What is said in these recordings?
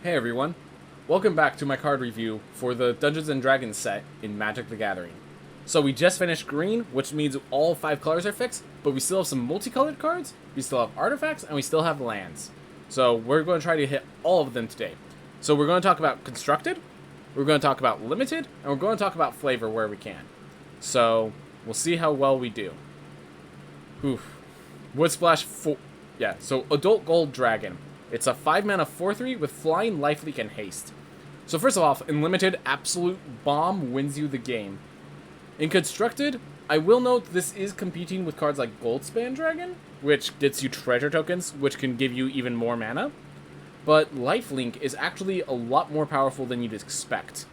Hey everyone, welcome back to my card review for the Dungeons & Dragons set in Magic the Gathering. So we just finished green, which means all 5 colors are fixed, but we still have some multicolored cards, we still have artifacts, and we still have lands. So we're going to try to hit all of them today. So we're going to talk about constructed, we're going to talk about limited, and we're going to talk about flavor where we can. So we'll see how well we do. Oof. Wood Splash 4. Yeah, so Adult Gold Dragon. It's a 5-mana 4/3 with Flying, Lifelink, and Haste. So first of all, in Limited, Absolute Bomb wins you the game. In Constructed, I will note this is competing with cards like Goldspan Dragon, which gets you treasure tokens, which can give you even more mana. But Lifelink is actually a lot more powerful than you'd expect.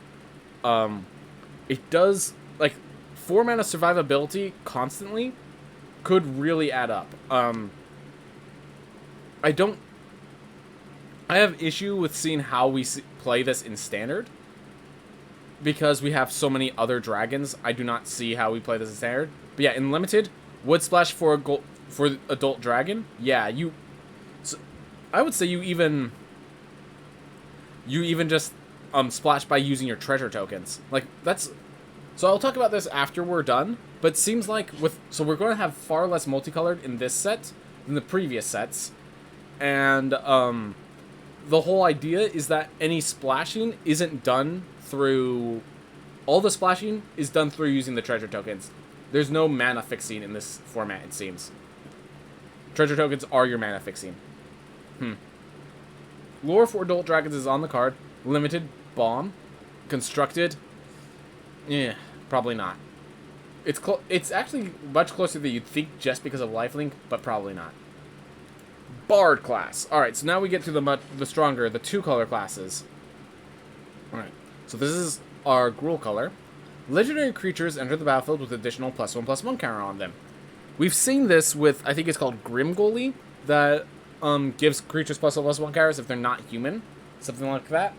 It does, 4-mana survivability constantly could really add up. I have issue with seeing how we play this in Standard. Because we have so many other dragons, I do not see how we play this in Standard. But yeah, in Limited, Wood Splash for Adult Dragon, yeah, I would say you even just splash by using your treasure tokens. So I'll talk about this after we're done, but it seems like so we're going to have far less multicolored in this set than the previous sets. And the whole idea is that any splashing isn't done through... All the splashing is done through using the treasure tokens. There's no mana fixing in this format, it seems. Treasure tokens are your mana fixing. Lore for Adult Dragons is on the card. Limited, Bomb. Constructed, probably not. It's actually much closer than you'd think just because of lifelink, but probably not. Bard class. Alright, so now we get to the stronger, the 2-color classes. Alright, so this is our Gruul color. Legendary creatures enter the battlefield with additional +1/+1 counter on them. We've seen this with, I think it's called Grimgully, that gives creatures +1/+1 counters if they're not human. Something like that.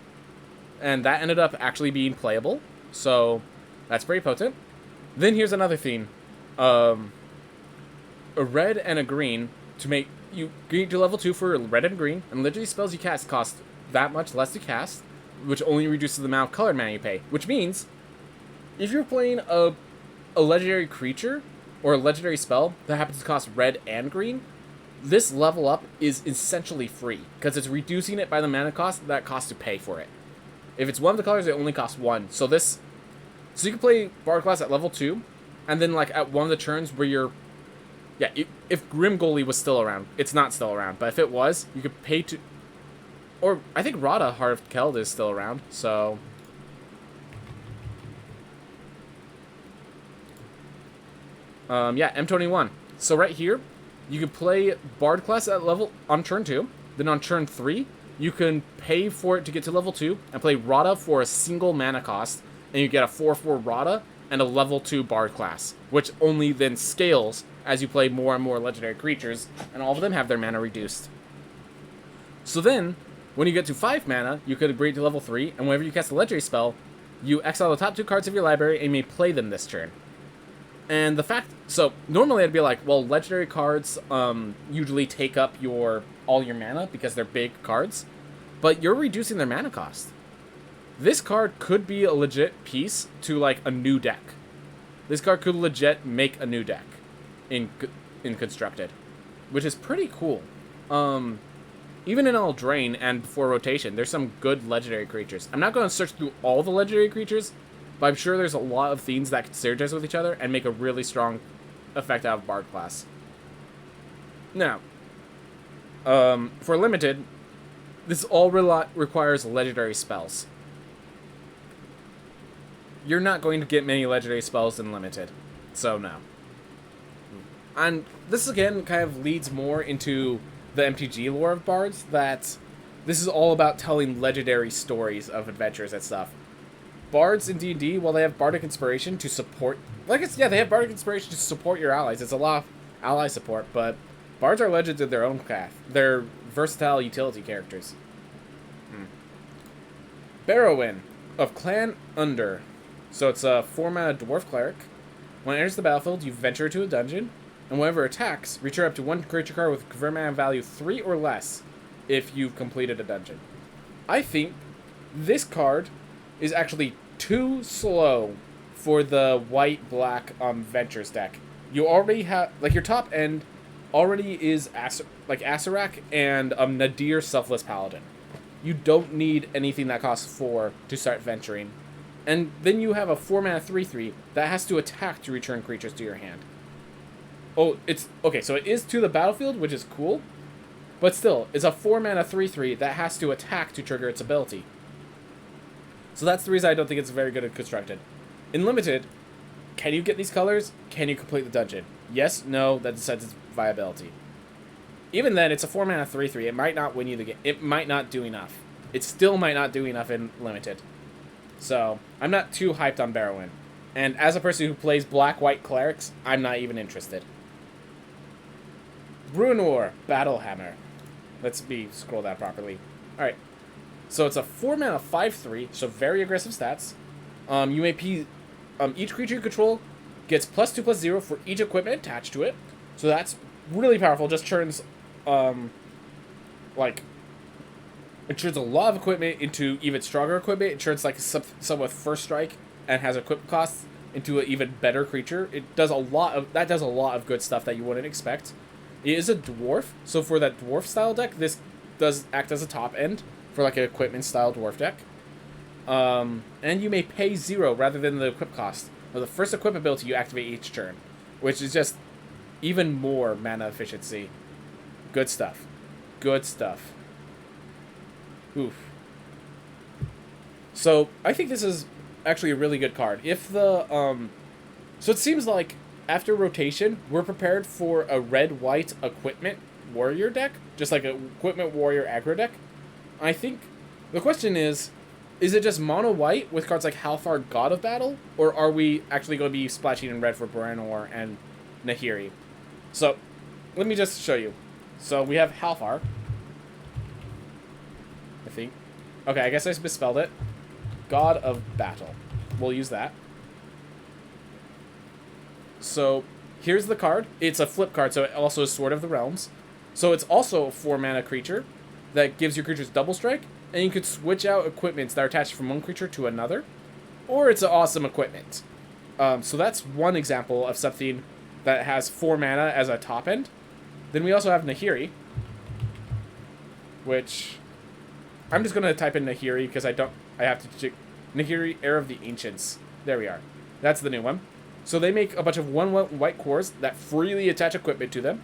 And that ended up actually being playable. So, that's pretty potent. Then here's another theme. A red and a green to make... You get to level 2 for red and green, and legendary spells you cast cost that much less to cast, which only reduces the amount of colored mana you pay. Which means, if you're playing a legendary creature, or a legendary spell that happens to cost red and green, this level up is essentially free, because it's reducing it by the mana cost that costs to pay for it. If it's one of the colors, it only costs 1. So you can play Bard class at level 2, and then at one of the turns where you're... Yeah, if Grimgully was still around, it's not still around, but if it was, you could pay to... Or, I think Radha, Heart of Keld, is still around, so... Yeah, M21. So right here, you can play Bard class at level... on turn 2, then on turn 3, you can pay for it to get to level 2, and play Radha for a single mana cost, and you get a 4/4 Radha and a level 2 Bard class, which only then scales as you play more and more legendary creatures, and all of them have their mana reduced. So then, when you get to 5 mana, you could upgrade to level 3, and whenever you cast a legendary spell, you exile the top 2 cards of your library, and you may play them this turn. And the fact... So, normally I'd be like, well, legendary cards usually take up all your mana, because they're big cards, but you're reducing their mana cost. This card could be a legit piece to, a new deck. This card could legit make a new deck in Constructed, which is pretty cool. Even in Eldraine and before rotation, there's some good legendary creatures. I'm not going to search through all the legendary creatures, but I'm sure there's a lot of themes that can synergize with each other and make a really strong effect out of Bard class. Now, for Limited, this all requires legendary spells. You're not going to get many legendary spells in Limited, so no. And this again kind of leads more into the MTG lore of Bards, that this is all about telling legendary stories of adventures and stuff. Bards in D&D, while they have Bardic Inspiration to support... they have Bardic Inspiration to support your allies. It's a lot of ally support, but Bards are legends in their own path. They're versatile utility characters. Barrowin of Clan Under. So it's a 4-mana Dwarf Cleric. When it enters the battlefield, you venture to a dungeon, and whenever it attacks, return up to 1 creature card with convert mana value 3 or less if you've completed a dungeon. I think this card is actually too slow for the white-black Ventures deck. You already have, like, your top end already is Acerak and Nadir Selfless Paladin. You don't need anything that costs 4 to start venturing. And then you have a 4-mana 3/3 that has to attack to return creatures to your hand. Oh, it's... Okay, so it is to the battlefield, which is cool. But still, it's a 4-mana 3/3 that has to attack to trigger its ability. So that's the reason I don't think it's very good at constructed. In Limited, can you get these colors? Can you complete the dungeon? Yes, no, that decides its viability. Even then, it's a 4-mana 3/3. It might not win you the game. It might not do enough. It still might not do enough in Limited. So, I'm not too hyped on Barrowin. And as a person who plays black-white clerics, I'm not even interested. Bruenor, Battlehammer. Let's me scroll that properly. Alright. So it's a 4-mana 5/3, so very aggressive stats. You may each creature you control gets +2/+0 for each equipment attached to it. So that's really powerful. Just turns, it turns a lot of equipment into even stronger equipment. It turns like some with first strike and has equipment costs into an even better creature. It does a lot of good stuff that you wouldn't expect. It is a dwarf, so for that dwarf style deck, this does act as a top end for like an equipment style dwarf deck. And you may pay 0 rather than the equip cost of the first equip ability you activate each turn, which is just even more mana efficiency. Good stuff. Good stuff. Oof. So I think this is actually a really good card. If the so it seems like after rotation, we're prepared for a red-white equipment warrior deck, just like an equipment warrior aggro deck. I think the question is it just mono-white with cards like Halvar, God of Battle, or are we actually going to be splashing in red for Bruenor and Nahiri? So, let me just show you. So, we have Halvar. I think. Okay, I guess I misspelled it. God of Battle. We'll use that. So, here's the card. It's a flip card, so it also is Sword of the Realms. So, it's also a 4-mana creature that gives your creatures double strike, and you could switch out equipments that are attached from one creature to another, or it's an awesome equipment. So that's one example of something that has 4 mana as a top end. Then we also have Nahiri, which I'm just gonna type in Nahiri because I have to Nahiri, Heir of the Ancients. There we are. That's the new one. So they make a bunch of 1/1 white cores that freely attach equipment to them.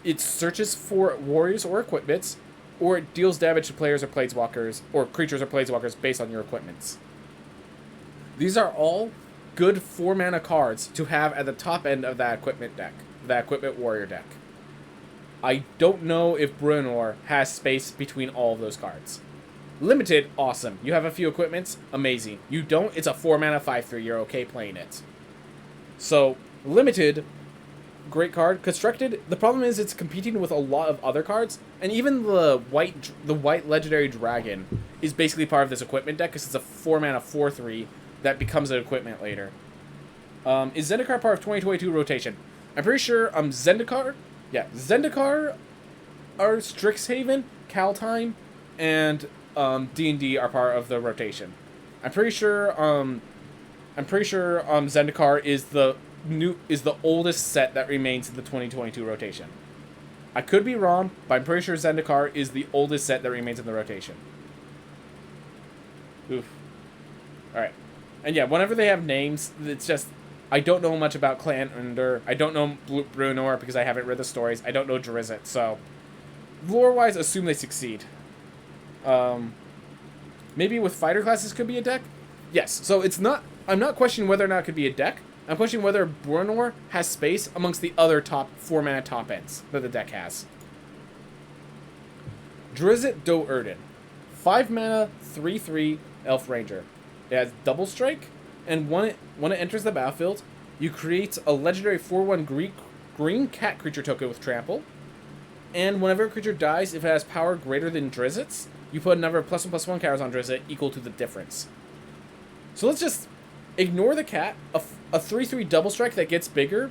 It searches for warriors or equipments, or it deals damage to players or planeswalkers, or creatures or planeswalkers based on your equipments. These are all good 4-mana cards to have at the top end of that equipment deck, that equipment warrior deck. I don't know if Bruenor has space between all of those cards. Limited, awesome. You have a few equipments, amazing. You don't, it's a 4-mana 5/3, you're okay playing it. So, Limited, great card. Constructed, the problem is it's competing with a lot of other cards, and even the white legendary dragon is basically part of this equipment deck because it's a 4-mana 4/3 that becomes an equipment later. Is Zendikar part of 2022 rotation? I'm pretty sure Zendikar are Strixhaven, Kaldheim, and D&D are part of the rotation. I'm pretty sure Zendikar is the oldest set that remains in the 2022 rotation. I could be wrong, but I'm pretty sure Zendikar is the oldest set that remains in the rotation. Oof. Alright. And yeah, whenever they have names, it's just... I don't know much about Clan Under. I don't know Bruenor because I haven't read the stories. I don't know Drizzt, so... Lore-wise, assume they succeed. Maybe with fighter classes could be a deck? Yes, so it's not... I'm not questioning whether or not it could be a deck. I'm questioning whether Bruenor has space amongst the other top 4-mana top ends that the deck has. Drizzt Do-Urdin. 5-mana, 3/3 Elf Ranger. It has double strike, and when it enters the battlefield, you create a legendary 4/1 green cat creature token with trample. And whenever a creature dies, if it has power greater than Drizzt's, you put a number of +1/+1 counters on Drizzt equal to the difference. So let's just ignore the cat. A 3/3 double strike that gets bigger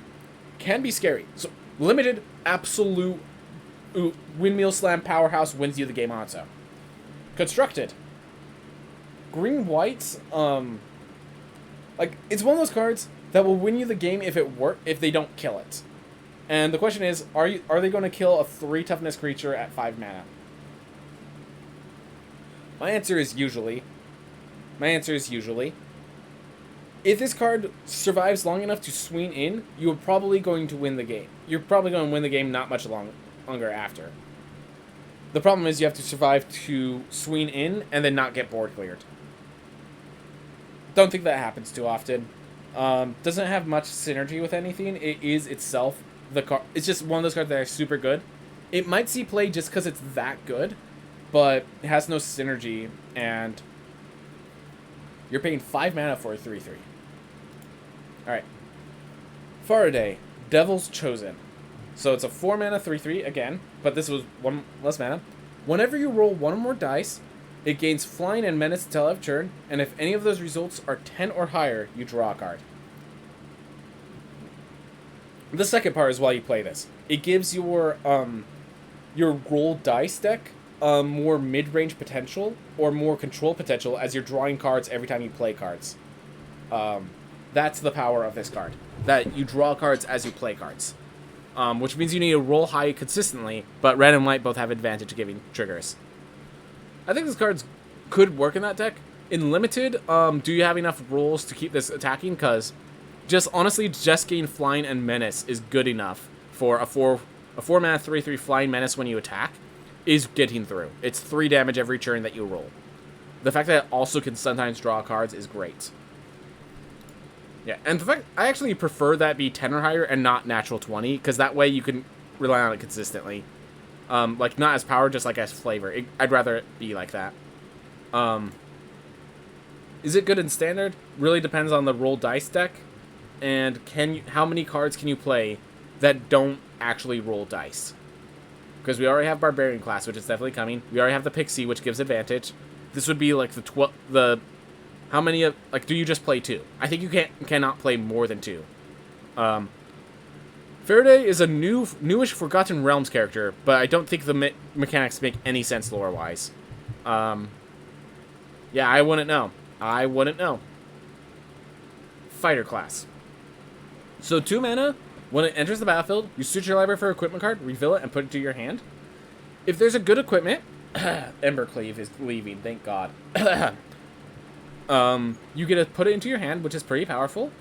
can be scary. So Limited, absolute windmill slam powerhouse wins you the game on its own. Constructed. Green white, like, it's one of those cards that will win you the game if they don't kill it. And the question is, are they going to kill a 3 toughness creature at 5 mana? My answer is usually. If this card survives long enough to swing in, you're probably going to win the game. You're probably going to win the game not much longer after. The problem is you have to survive to swing in and then not get board cleared. Don't think that happens too often. Doesn't have much synergy with anything. It is itself the card. It's just one of those cards that are super good. It might see play just because it's that good, but it has no synergy, and you're paying 5 mana for a 3/3. Alright. Faraday, Devil's Chosen. So it's a 4 mana 3/3 again, but this was 1 less mana. Whenever you roll 1 or more dice, it gains flying and menace until end of turn, and if any of those results are 10 or higher, you draw a card. The second part is why you play this. It gives your roll dice deck more mid-range potential or more control potential as you're drawing cards every time you play cards. That's the power of this card. That you draw cards as you play cards. Which means you need to roll high consistently, but red and white both have advantage giving triggers. I think this card could work in that deck. In limited, do you have enough rolls to keep this attacking? Because honestly, just gain flying and menace is good enough for a 4 mana 3/3 flying menace when you attack is getting through. It's 3 damage every turn that you roll. The fact that it also can sometimes draw cards is great. Yeah, and the fact I actually prefer that be 10 or higher and not natural 20, because that way you can rely on it consistently. Like, not as power, just like as flavor. I'd rather it be like that. Is it good in standard? Really depends on the roll dice deck, and how many cards can you play that don't actually roll dice? Because we already have Barbarian class, which is definitely coming. We already have the Pixie, which gives advantage. This would be like how many of, like, do you just play 2? I think you cannot play more than 2. Faraday is a newish Forgotten Realms character, but I don't think the mechanics make any sense lore-wise. Yeah, I wouldn't know. Fighter class. So 2 mana, when it enters the battlefield, you search your library for an equipment card, reveal it, and put it to your hand. If there's a good equipment, Embercleave is leaving, thank God. You get to put it into your hand, which is pretty powerful.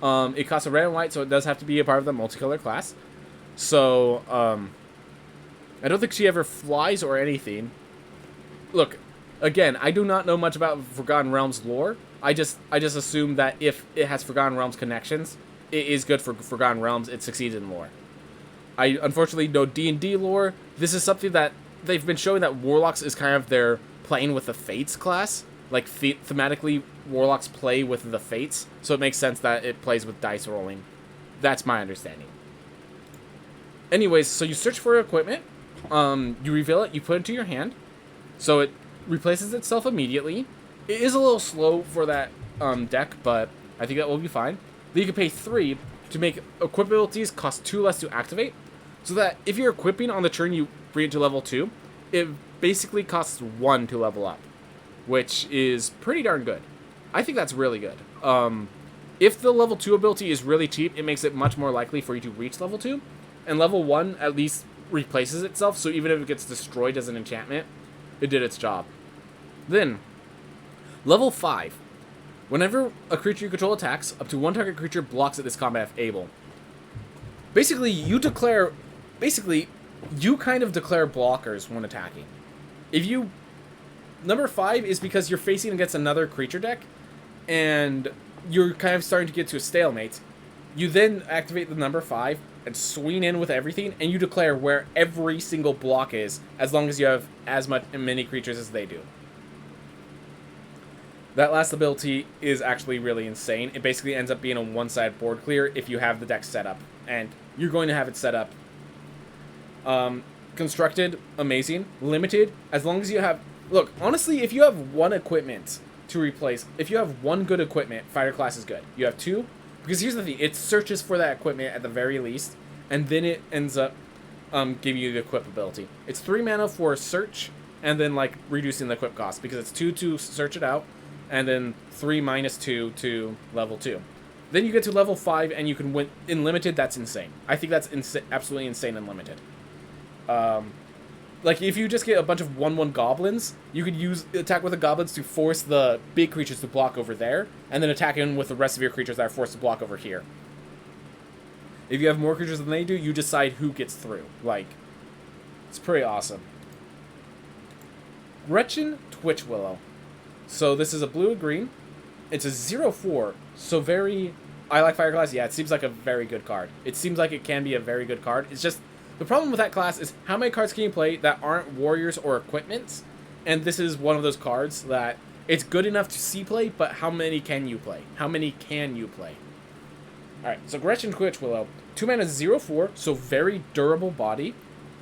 It costs a red and white, so it does have to be a part of the multicolored class. So, I don't think she ever flies or anything. Look, again, I do not know much about Forgotten Realms lore. I just assume that if it has Forgotten Realms connections, it is good for Forgotten Realms. It succeeds in lore. I unfortunately know D&D lore. This is something that they've been showing that Warlocks is kind of their playing with the Fates class. Like, thematically, Warlocks play with the Fates, so it makes sense that it plays with dice rolling. That's my understanding. Anyways, so you search for equipment, you reveal it, you put it into your hand, so it replaces itself immediately. It is a little slow for that deck, but I think that will be fine. Then you can pay 3 to make equip abilities cost 2 less to activate, so that if you're equipping on the turn you bring it to level 2, it basically costs 1 to level up, which is pretty darn good. I think that's really good. If the level 2 ability is really cheap, it makes it much more likely for you to reach level 2, and level 1 at least replaces itself, so even if it gets destroyed as an enchantment, it did its job. Then, level 5. Whenever a creature you control attacks, up to 1 target creature blocks at this combat if able. Basically, you kind of declare blockers when attacking. Number 5 is because you're facing against another creature deck, and you're kind of starting to get to a stalemate. You then activate the number 5 and swing in with everything, and you declare where every single block is, as long as you have as many creatures as they do. That last ability is actually really insane. It basically ends up being a one-side board clear if you have the deck set up, and you're going to have it set up. Constructed, amazing. Limited, as long as you have... Look, honestly, if you have 1 equipment to replace, if you have 1 good equipment, fighter class is good. You have 2, because here's the thing, it searches for that equipment at the very least, and then it ends up giving you the equip ability. It's 3 mana for search, and then like reducing the equip cost because it's 2 to search it out, and then 3 minus 2 to level 2. Then you get to level 5 and you can win in limited. That's insane. I think that's absolutely insane in limited. Like if you just get a bunch of 1/1 goblins, you could use attack with the goblins to force the big creatures to block over there, and then attack in with the rest of your creatures that are forced to block over here. If you have more creatures than they do, you decide who gets through. Like, it's pretty awesome. Gretchen Twitch Willow. So this is a blue and green. It's a 0/4, so very... I like Fire Class. Yeah, it seems like a very good card. It seems like it can be a very good card. It's just... The problem with that class is how many cards can you play that aren't warriors or equipments? And this is one of those cards that it's good enough to see play, but how many can you play? How many can you play? Alright, so Gretchen Twitch Willow. 2 mana 0/4, so very durable body.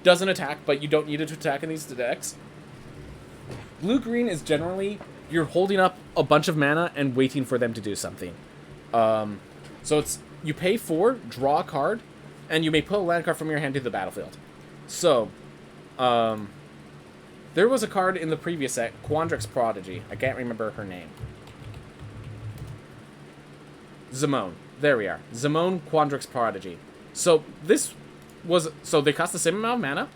Doesn't attack, but you don't need it to attack in these decks. Blue-green is generally... You're holding up a bunch of mana and waiting for them to do something. So it's... You pay 4, draw a card, and you may put a land card from your hand to the battlefield. So, there was a card in the previous set, Quandrix Prodigy. I can't remember her name. Zimone. There we are. Zimone Quandrix Prodigy. So, this was... So, they cost the same amount of mana.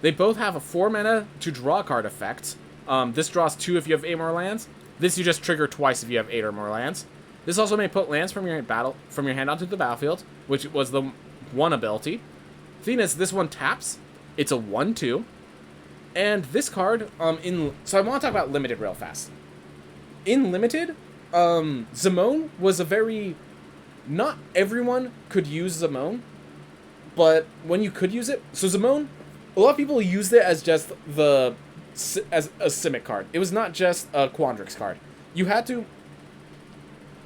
They both have a 4 mana to draw a card effect. This draws 2 if you have 8 more lands. This you just trigger twice if you have 8 or more lands. This also may put lands from your hand onto the battlefield, which was the... one ability. Thing is, this one taps. It's a 1/2. And this card, so I want to talk about limited real fast. In limited, Zimone was a very... Not everyone could use Zimone, but when you could use it... So Zimone, a lot of people used it as just as a Simic card. It was not just a Quandrix card. You had to...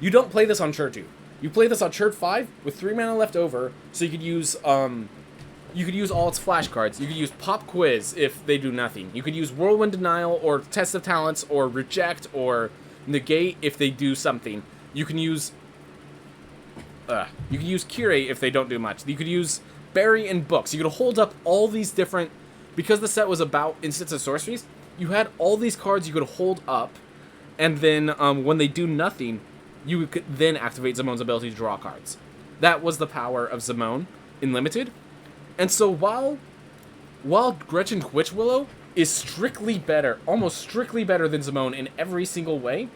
You don't play this on Church 2. You play this on Church 5 with 3 mana left over, so you could use all its flash cards. You could use Pop Quiz if they do nothing. You could use Whirlwind Denial or Test of Talents or Reject or Negate if they do something. You can use Curate if they don't do much. You could use Bury in Books. You could hold up all these different... Because the set was about instants and sorceries, you had all these cards you could hold up, and then when they do nothing, you could then activate Zimone's ability to draw cards. That was the power of Zimone in Limited. And so while Gretchen Twitch Willow is strictly better, almost strictly better than Zimone in every single way,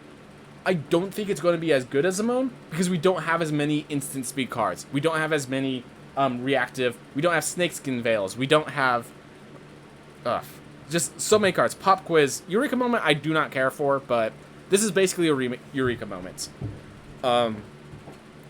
I don't think it's going to be as good as Zimone because we don't have as many instant speed cards. We don't have as many reactive. We don't have Snakeskin Veils. We don't have... just so many cards. Pop Quiz. Eureka Moment I do not care for, but this is basically a Eureka Moment.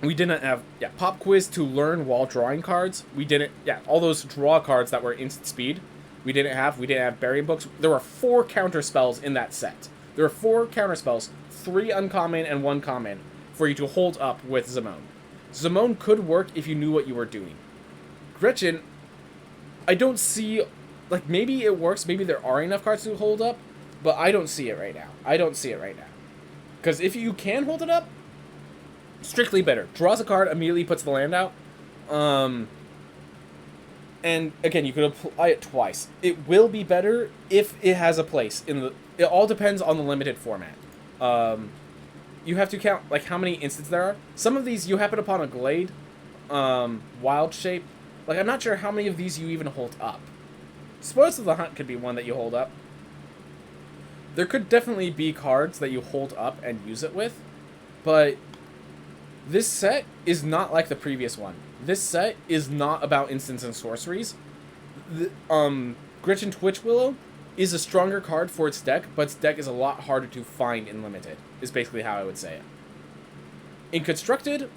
We didn't have... Yeah, Pop Quiz to learn while drawing cards. We didn't... Yeah, all those draw cards that were instant speed. We didn't have Bury in Books. There were 4 counter spells in that set. There were 4 counter spells, 3 uncommon and 1 common, for you to hold up with Zimone. Zimone could work if you knew what you were doing. Gretchen, I don't see... Like, maybe it works, maybe there are enough cards to hold up, but I don't see it right now. Because if you can hold it up, strictly better. Draws a card, immediately puts the land out. And, again, you could apply it twice. It will be better if it has a place in the... It all depends on the limited format. You have to count, like, how many instants there are. Some of these, you happen upon a Glade, Wild Shape. Like, I'm not sure how many of these you even hold up. Spoils of the Hunt could be one that you hold up. There could definitely be cards that you hold up and use it with, but this set is not like the previous one. This set is not about instants and sorceries. Gretchen Twitch Willow is a stronger card for its deck, but its deck is a lot harder to find in Limited, is basically how I would say it. In Constructed,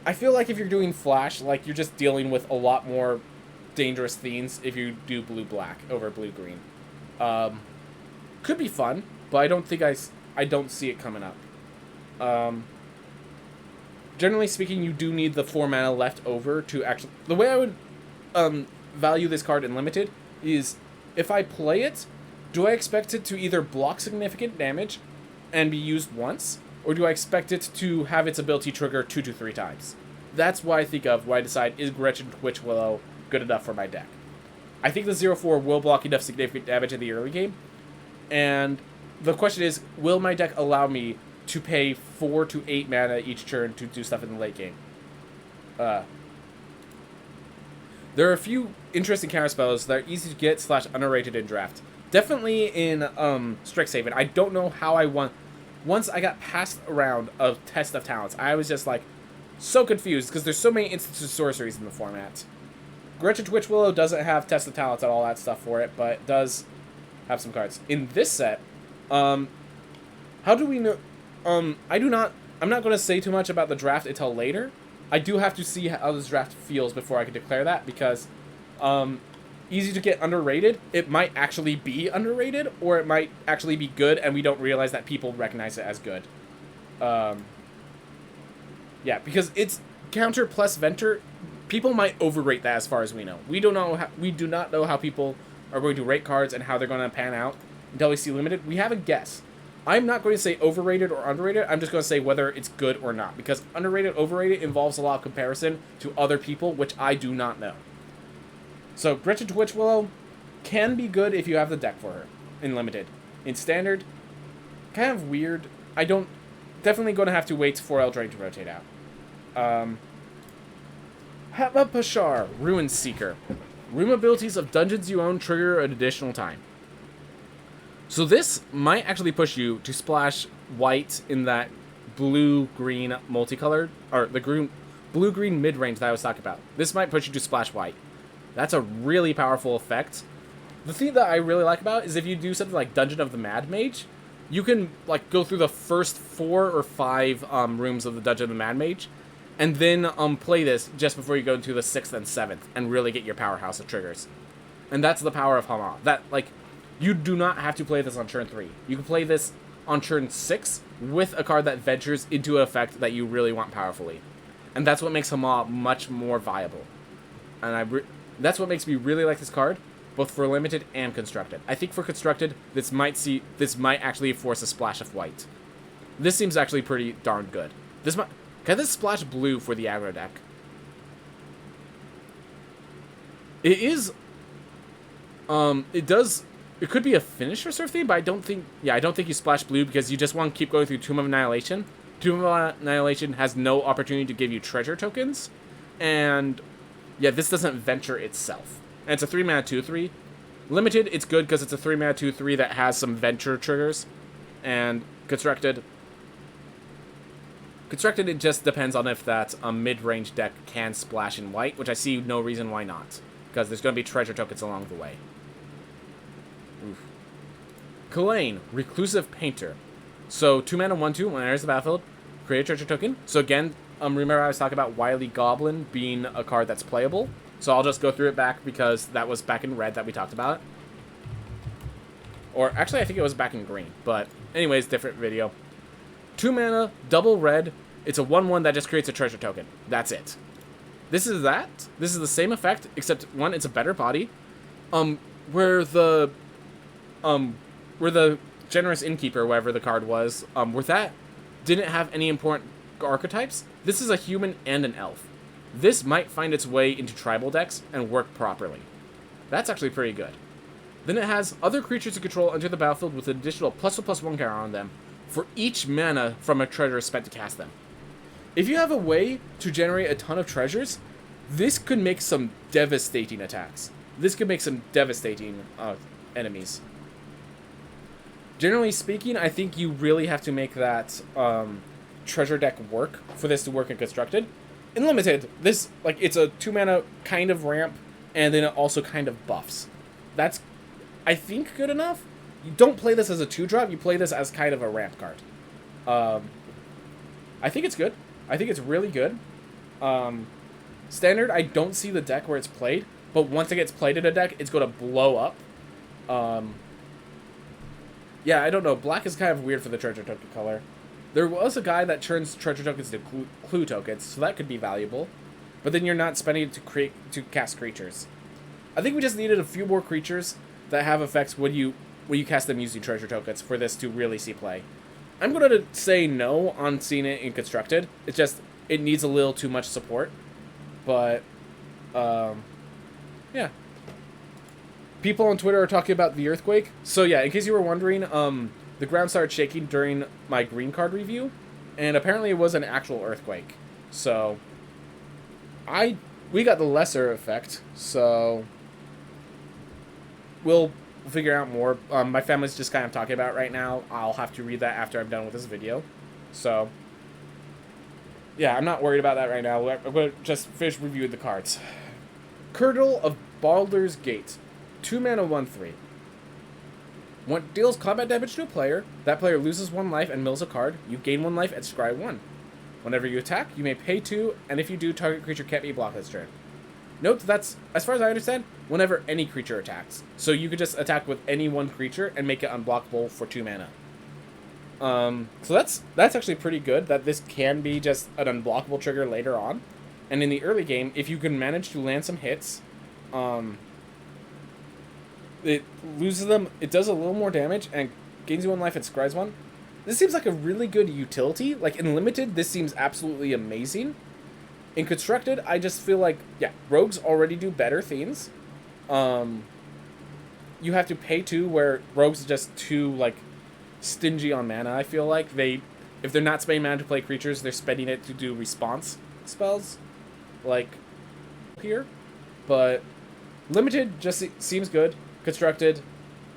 I feel like if you're doing Flash, like, you're just dealing with a lot more dangerous themes if you do blue-black over blue-green. Could be fun, but I don't think I don't see it coming up. Generally speaking, you do need the 4 mana left over to actually... The way I would value this card in Limited is, if I play it, do I expect it to either block significant damage and be used once, or do I expect it to have its ability trigger 2 to 3 times? That's what I think of when I decide, is Gretchen Twitch Willow good enough for my deck? I think the 0/4 will block enough significant damage in the early game. And the question is, will my deck allow me to pay 4 to 8 mana each turn to do stuff in the late game? There are a few interesting counterspells that are easy to get / underrated in draft. Definitely in Strixhaven. I don't know how I won. Once I got past a round of Test of Talents, I was just like so confused because there's so many instances of sorceries in the format. Gretchen Twitch Willow doesn't have Test of Talents and all that stuff for it, but it does have some cards. In this set, how do we know? I'm not going to say too much about the draft until later. I do have to see how this draft feels before I can declare that, because easy to get underrated, it might actually be underrated, or it might actually be good, and we don't realize that people recognize it as good. Yeah, because it's counter plus Venter. People might overrate that as far as we know. We do not know how people are going to rate cards and how they're going to pan out until we see limited. We have a guess. I'm not going to say overrated or underrated. I'm just going to say whether it's good or not, because underrated, overrated involves a lot of comparison to other people, which I do not know. So Gretchen Twitch Willow can be good if you have the deck for her in limited. In standard, kind of weird. Definitely going to have to wait for Eldraine to rotate out. Hatma Pashar, Ruin Seeker. Room abilities of dungeons you own trigger an additional time. So this might actually push you to splash white in that blue-green multicolored, or the blue-green mid-range that I was talking about. This might push you to splash white. That's a really powerful effect. The thing that I really like about it is if you do something like Dungeon of the Mad Mage, you can like go through the first 4 or 5 rooms of the Dungeon of the Mad Mage, and then play this just before you go into the 6th and 7th, and really get your powerhouse of triggers. And that's the power of Halvar. That, like, you do not have to play this on turn 3. You can play this on turn 6 with a card that ventures into an effect that you really want powerfully. And that's what makes Halvar much more viable. And that's what makes me really like this card, both for limited and constructed. I think for constructed, this might actually force a splash of white. This seems actually pretty darn good. Can this splash blue for the aggro deck? It is. It could be a finisher sort of thing, but I don't think you splash blue because you just want to keep going through Tomb of Annihilation. Tomb of Annihilation has no opportunity to give you treasure tokens, and yeah, this doesn't venture itself. And it's a 3-mana 2/3. Limited, it's good because it's a 3-mana 2/3 that has some venture triggers, and constructed, it just depends on if that mid-range deck can splash in white, which I see no reason why not, because there's going to be treasure tokens along the way. Oof. Kalain, Reclusive Painter. So 2 mana 1/2, when it enters the battlefield, create a treasure token. So again, remember I was talking about Wily Goblin being a card that's playable. So I'll just go through it back because that was back in red that we talked about. Or actually, I think it was back in green. But anyways, different video. 2 mana, double red. It's a 1/1 that just creates a treasure token. That's it. This is that. This is the same effect, except one, it's a better body. Where the Generous Innkeeper, whatever the card was, where that didn't have any important archetypes, this is a human and an elf. This might find its way into tribal decks and work properly. That's actually pretty good. Then it has other creatures you control enter the battlefield with an additional +1/+1 counter on them for each mana from a treasure spent to cast them. If you have a way to generate a ton of treasures, this could make some devastating attacks. This could make some devastating enemies. Generally speaking, I think you really have to make that treasure deck work for this to work in constructed. In limited, this, like, it's a 2 mana kind of ramp, and then it also kind of buffs. That's, I think, good enough. You don't play this as a 2-drop, you play this as kind of a ramp card. I think it's good. I think it's really good. Standard, I don't see the deck where it's played, but once it gets played in a deck, it's going to blow up. Yeah, I don't know. Black is kind of weird for the treasure token color. There was a guy that turns treasure tokens to clue tokens, so that could be valuable. But then you're not spending it to cast creatures. I think we just needed a few more creatures that have effects when you cast them using treasure tokens for this to really see play. I'm going to say no on seeing it in constructed. It's just, it needs a little too much support. But, yeah. people on Twitter are talking about the earthquake. So yeah, in case you were wondering, the ground started shaking during my green card review, and apparently it was an actual earthquake. So we got the lesser effect, so we'll figure out more. My family's just kind of talking about it right now. I'll have to read that after I'm done with this video. So yeah, I'm not worried about that right now. I'm going to just finish reviewing the cards. Curdle of Baldur's Gate. 2 mana, 1/3. When it deals combat damage to a player, that player loses 1 life and mills a card. You gain 1 life and scry 1. Whenever you attack, you may pay 2, and if you do, target creature can't be blocked this turn. Note that's, as far as I understand, whenever any creature attacks. So you could just attack with any one creature and make it unblockable for 2 mana. So that's actually pretty good, that this can be just an unblockable trigger later on. And in the early game, if you can manage to land some hits, it loses them, it does a little more damage, and gains you 1 life and scries 1. This seems like a really good utility. Like, in Limited, this seems absolutely amazing. In Constructed, I just feel like, yeah, rogues already do better things. You have to pay 2, where rogues are just too, like, stingy on mana, I feel like. If they're not spending mana to play creatures, they're spending it to do response spells, like here. But Limited just seems good. Constructed,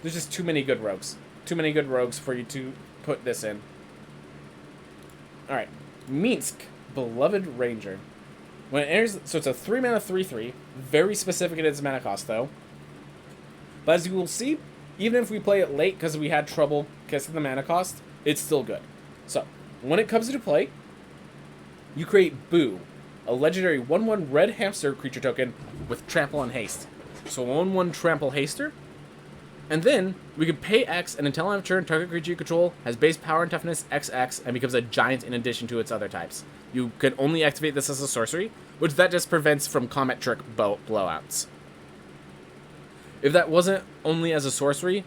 there's just too many good rogues. Too many good rogues for you to put this in. Alright, Minsk, Beloved Ranger. When it enters, so it's a 3 mana 3/3, very specific in its mana cost though. But as you will see, even if we play it late because we had trouble guessing the mana cost, it's still good. So, when it comes into play, you create Boo, a legendary 1/1 red hamster creature token with Trample and Haste. So 1/1 Trample Haster. And then, we can pay X, and until end of turn, target creature you control has base power and toughness XX, and becomes a giant in addition to its other types. You can only activate this as a sorcery, which that just prevents from combat trick blowouts. If that wasn't only as a sorcery,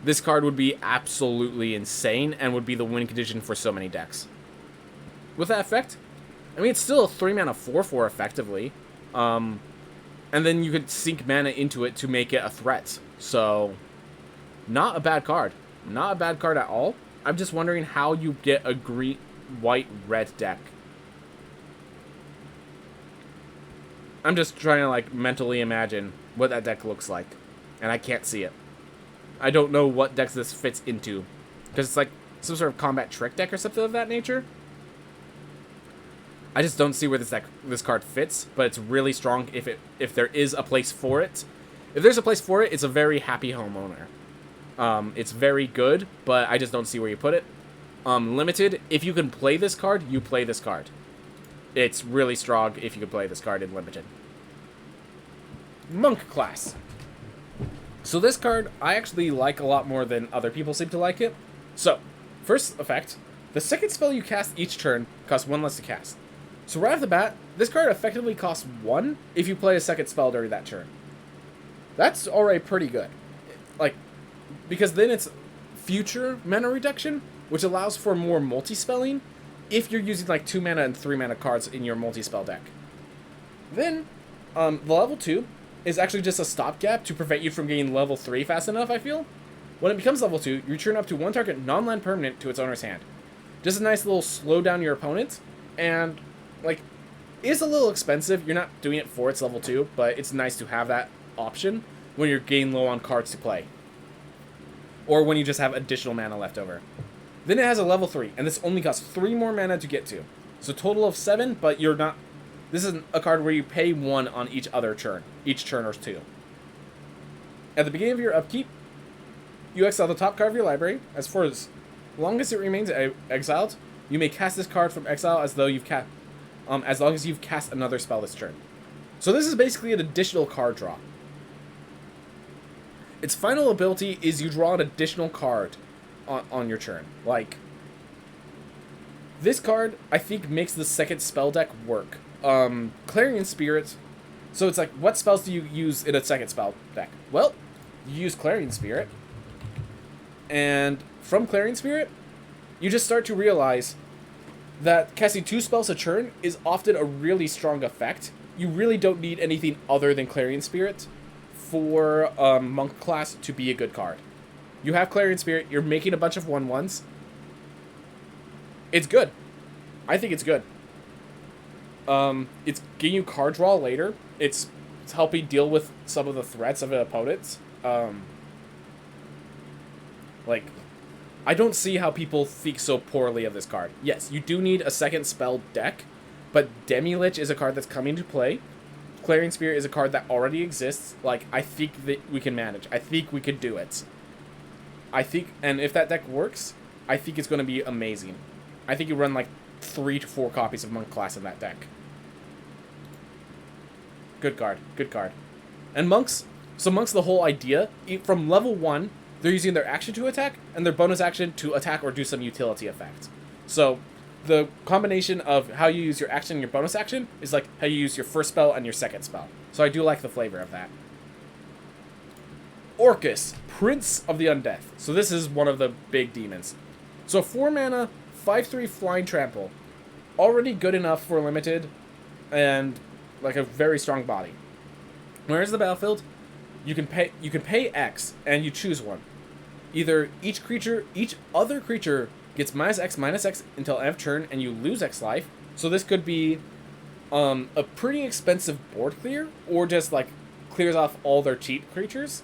this card would be absolutely insane, and would be the win condition for so many decks. With that effect, I mean, it's still a 3 mana 4/4 effectively, and then you could sink mana into it to make it a threat, so not a bad card. Not a bad card at all. I'm just wondering how you get a green, white, red deck. I'm just trying to, like, mentally imagine what that deck looks like, and I can't see it. I don't know what decks this fits into, because it's like some sort of combat trick deck or something of that nature. I just don't see where this card fits, but it's really strong if there is a place for it. If there's a place for it, it's a very happy homeowner. It's very good, but I just don't see where you put it. Limited, if you can play this card, you play this card. It's really strong if you can play this card in Limited. Monk class. So this card, I actually like a lot more than other people seem to like it. So, first effect, the second spell you cast each turn costs 1 less to cast. So right off the bat, this card effectively costs 1 if you play a second spell during that turn. That's already pretty good. Like, because then it's future mana reduction, which allows for more multi-spelling if you're using like 2 mana and 3 mana cards in your multi-spell deck. Then, the level 2 is actually just a stopgap to prevent you from getting level 3 fast enough, I feel. When it becomes level 2, you return up to 1 target non-land permanent to its owner's hand. Just a nice little slow down your opponent, and, like, it's a little expensive. You're not doing it for its level 2, but it's nice to have that option when you're getting low on cards to play. Or when you just have additional mana left over. Then it has a level 3, and this only costs 3 more mana to get to. So total of 7, but you're not... This is a card where you pay 1 on each other turn. Each turn or 2. At the beginning of your upkeep, you exile the top card of your library. As long as it remains exiled, you may cast this card from exile as though you've as long as you've cast another spell this turn. So this is basically an additional card draw. Its final ability is you draw an additional card on your turn. Like, this card, I think, makes the second spell deck work. Clarion Spirit. So it's like, what spells do you use in a second spell deck? Well, you use Clarion Spirit. And from Clarion Spirit, you just start to realize that casting 2 spells a turn is often a really strong effect. You really don't need anything other than Clarion Spirit for Monk class to be a good card. You have Clarion Spirit. You're making a bunch of 1/1s. It's good. I think it's good. It's getting you card draw later. It's helping deal with some of the threats of opponents. Like, I don't see how people think so poorly of this card. Yes, you do need a second spell deck, but Demi-Lich is a card that's coming to play. Clarion Spirit is a card that already exists. Like, I think that we can manage. I think we could do it. And if that deck works, I think it's going to be amazing. I think you run like 3 to 4 copies of Monk class in that deck. Good card. Good card. And Monks, the whole idea, from level 1, they're using their action to attack, and their bonus action to attack or do some utility effect. So, the combination of how you use your action and your bonus action is like how you use your first spell and your second spell. So I do like the flavor of that. Orcus, Prince of the Undeath. So this is one of the big demons. So 4 mana, 5/3 flying trample. Already good enough for limited, and like a very strong body. Where's the battlefield? You can pay X, and you choose one. Either each other creature gets -X until end of turn, and you lose X life. So this could be a pretty expensive board clear, or just like clears off all their cheap creatures.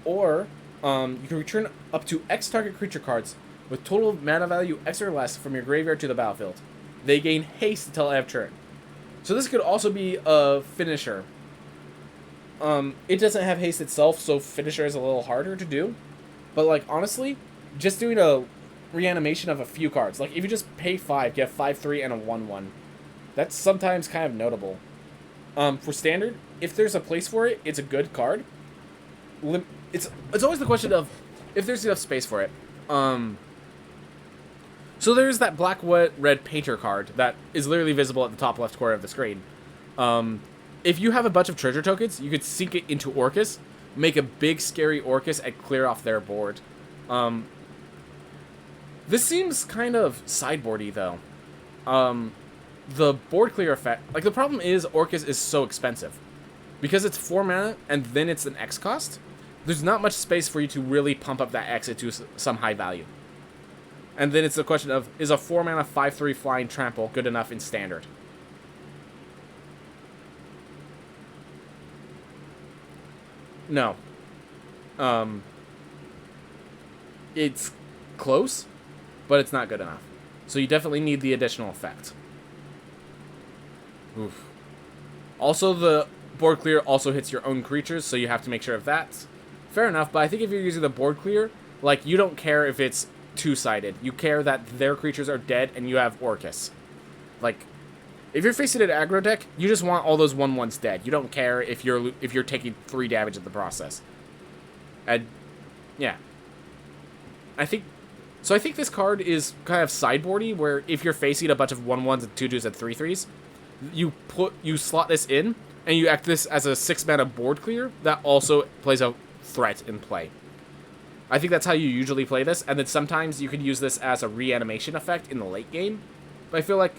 Or you can return up to X target creature cards with total mana value X or less from your graveyard to the battlefield. They gain haste until end of turn. So this could also be a finisher. It doesn't have haste itself, so finisher is a little harder to do. But, like, honestly, just doing a reanimation of a few cards. Like, if you just pay 5, get 5/3 and a 1/1. That's sometimes kind of notable. For standard, if there's a place for it, it's a good card. It's always the question of if there's enough space for it. So there's that black-red painter card that is literally visible at the top left corner of the screen. If you have a bunch of treasure tokens, you could sink it into Orcus, make a big scary Orcus, and clear off their board. This seems kind of sideboardy, though. The board clear effect... Like, the problem is Orcus is so expensive. Because it's 4 mana, and then it's an X cost, there's not much space for you to really pump up that X into some high value. And then it's the question of, is a 4 mana 5/3 flying trample good enough in standard? No. It's close, but it's not good enough. So you definitely need the additional effect. Oof. Also, the board clear also hits your own creatures, so you have to make sure of that. Fair enough, but I think if you're using the board clear, like, you don't care if it's two-sided. You care that their creatures are dead and you have Orcus. Like, if you're facing an aggro deck, you just want all those 1/1s dead. You don't care if you're taking 3 damage in the process. And yeah, I think this card is kind of sideboardy, where if you're facing a bunch of 1/1s and 2/2s and 3/3s, you slot this in and you act this as a 6 mana board clear that also plays a threat in play. I think that's how you usually play this, and then sometimes you can use this as a reanimation effect in the late game. But I feel like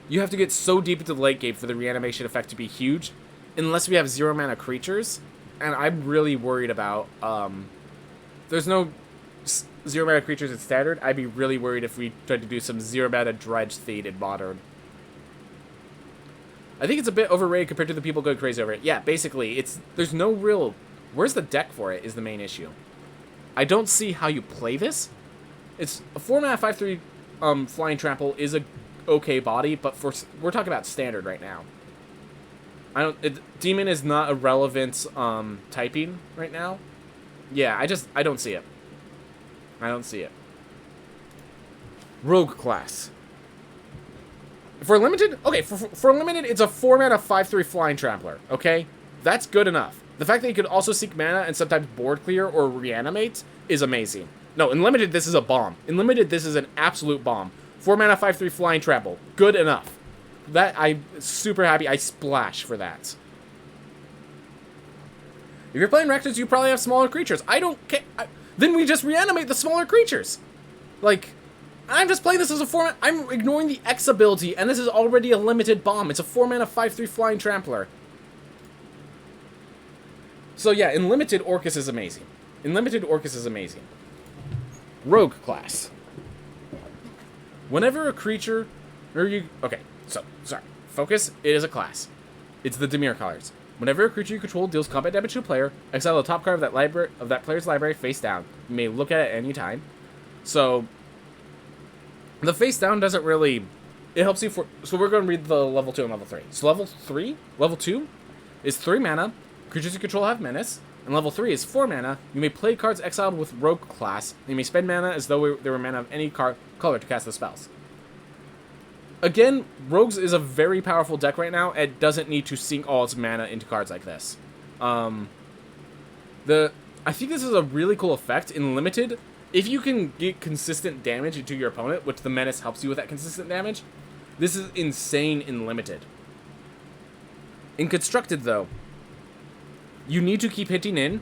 you have to get so deep into the late game for the reanimation effect to be huge, unless we have 0 mana creatures, and I'm really worried about, there's no 0 mana creatures in standard. I'd be really worried if we tried to do some 0 mana dredge themed in modern. I think it's a bit overrated compared to the people going crazy over it. Yeah, basically, there's no real... Where's the deck for it is the main issue. I don't see how you play this. It's a 4 mana 5/3 flying trample is a okay body, but we're talking about standard right now. Demon is not a relevant typing right now. Yeah, I don't see it. I don't see it. Rogue class. For limited, okay, for limited, it's a 4 mana 5/3 flying trampler. Okay, that's good enough. The fact that you could also seek mana and sometimes board clear or reanimate is amazing. No, in limited, this is a bomb. In limited, this is an absolute bomb. 4 mana 5/3 flying trample, good enough. That I'm super happy. I splash for that. If you're playing Rectors, you probably have smaller creatures. I don't care. Then we just reanimate the smaller creatures. Like, I'm just playing this as a 4 mana. I'm ignoring the X ability, and this is already a limited bomb. It's a 4 mana 5/3 flying trampler. So yeah, in Limited, Orcus is amazing. Rogue class. Whenever a creature... Okay, so, sorry. Focus, it is a class. It's the Dimir colors. Whenever a creature you control deals combat damage to a player, exile the top card of that player's library face down. You may look at it any time. So, the face down doesn't really... It helps you for... So we're going to read the level 2 and level 3. So level 2 is 3 mana. Creatures you control have menace. And level 3 is 4 mana. You may play cards exiled with Rogue class. And you may spend mana as though they were mana of any color to cast the spells. Again, Rogues is a very powerful deck right now. It doesn't need to sink all its mana into cards like this. I think this is a really cool effect in Limited. If you can get consistent damage into your opponent, which the Menace helps you with that consistent damage, this is insane in Limited. In Constructed, though, you need to keep hitting in.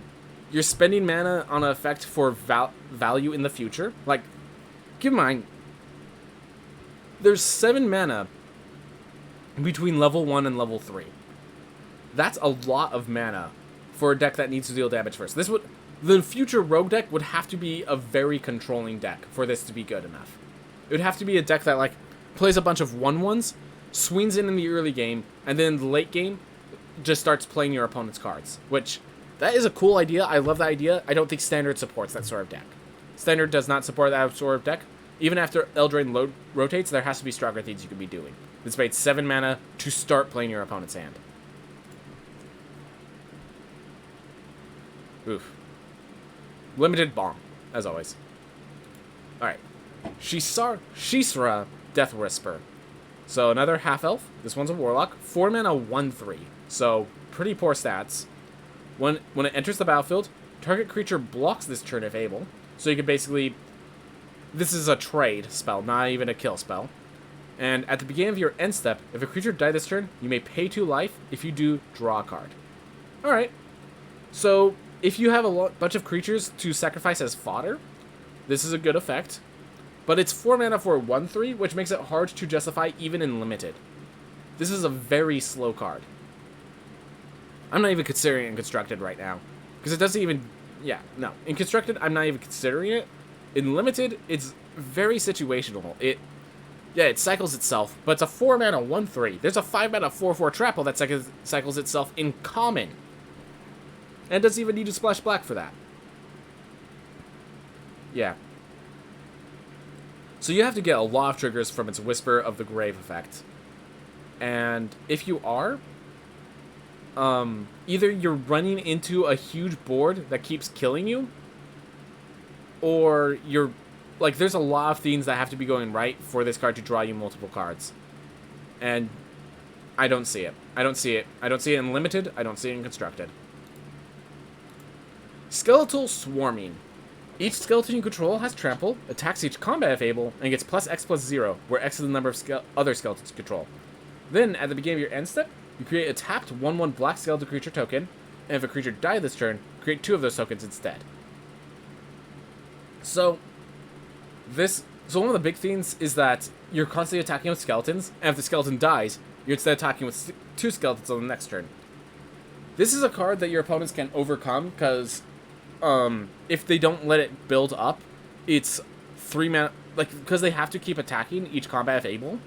You're spending mana on an effect for value in the future. Like, keep in mind, there's 7 mana between level 1 and level 3. That's a lot of mana for a deck that needs to deal damage first. The future Rogue deck would have to be a very controlling deck for this to be good enough. It would have to be a deck that, like, plays a bunch of 1/1s, swings in the early game, and then in the late game just starts playing your opponent's cards. Which, that is a cool idea. I love that idea. I don't think Standard supports that sort of deck. Standard does not support that sort of deck. Even after Eldraine rotates, there has to be stronger things you could be doing. This paid 7 mana to start playing your opponent's hand. Oof. Limited bomb, as always. Alright. Shisra, Death Whisper. So another half-elf. This one's a warlock. 4 mana, 1/3. So, pretty poor stats. When it enters the battlefield, target creature blocks this turn if able. So you can basically... This is a trade spell, not even a kill spell. And at the beginning of your end step, if a creature died this turn, you may pay 2 life. If you do, draw a card. Alright. So, if you have a bunch of creatures to sacrifice as fodder, this is a good effect. But it's 4 mana for 1/3, which makes it hard to justify even in Limited. This is a very slow card. I'm not even considering it in Constructed right now. Because it doesn't even... Yeah, no. In Constructed, I'm not even considering it. In Limited, it's very situational. It cycles itself, but it's a 4 mana 1/3. There's a 5 mana 4/4 Trample that cycles itself in common. And doesn't even need to splash black for that. Yeah. So you have to get a lot of triggers from its Whisper of the Grave effect. And if you are, either you're running into a huge board that keeps killing you, or you're, like, there's a lot of things that have to be going right for this card to draw you multiple cards. And I don't see it. I don't see it in Limited. I don't see it in Constructed. Skeletal Swarming. Each skeleton you control has trample, attacks each combat if able, and gets +X+0, where X is the number of other skeletons you control. Then, at the beginning of your end step, you create a tapped 1/1 black skeleton creature token, and if a creature died this turn, create 2 of those tokens instead. So one of the big things is that you're constantly attacking with skeletons, and if the skeleton dies, you're instead attacking with 2 skeletons on the next turn. This is a card that your opponents can overcome, because if they don't let it build up, it's 3 mana, like, because they have to keep attacking each combat if able.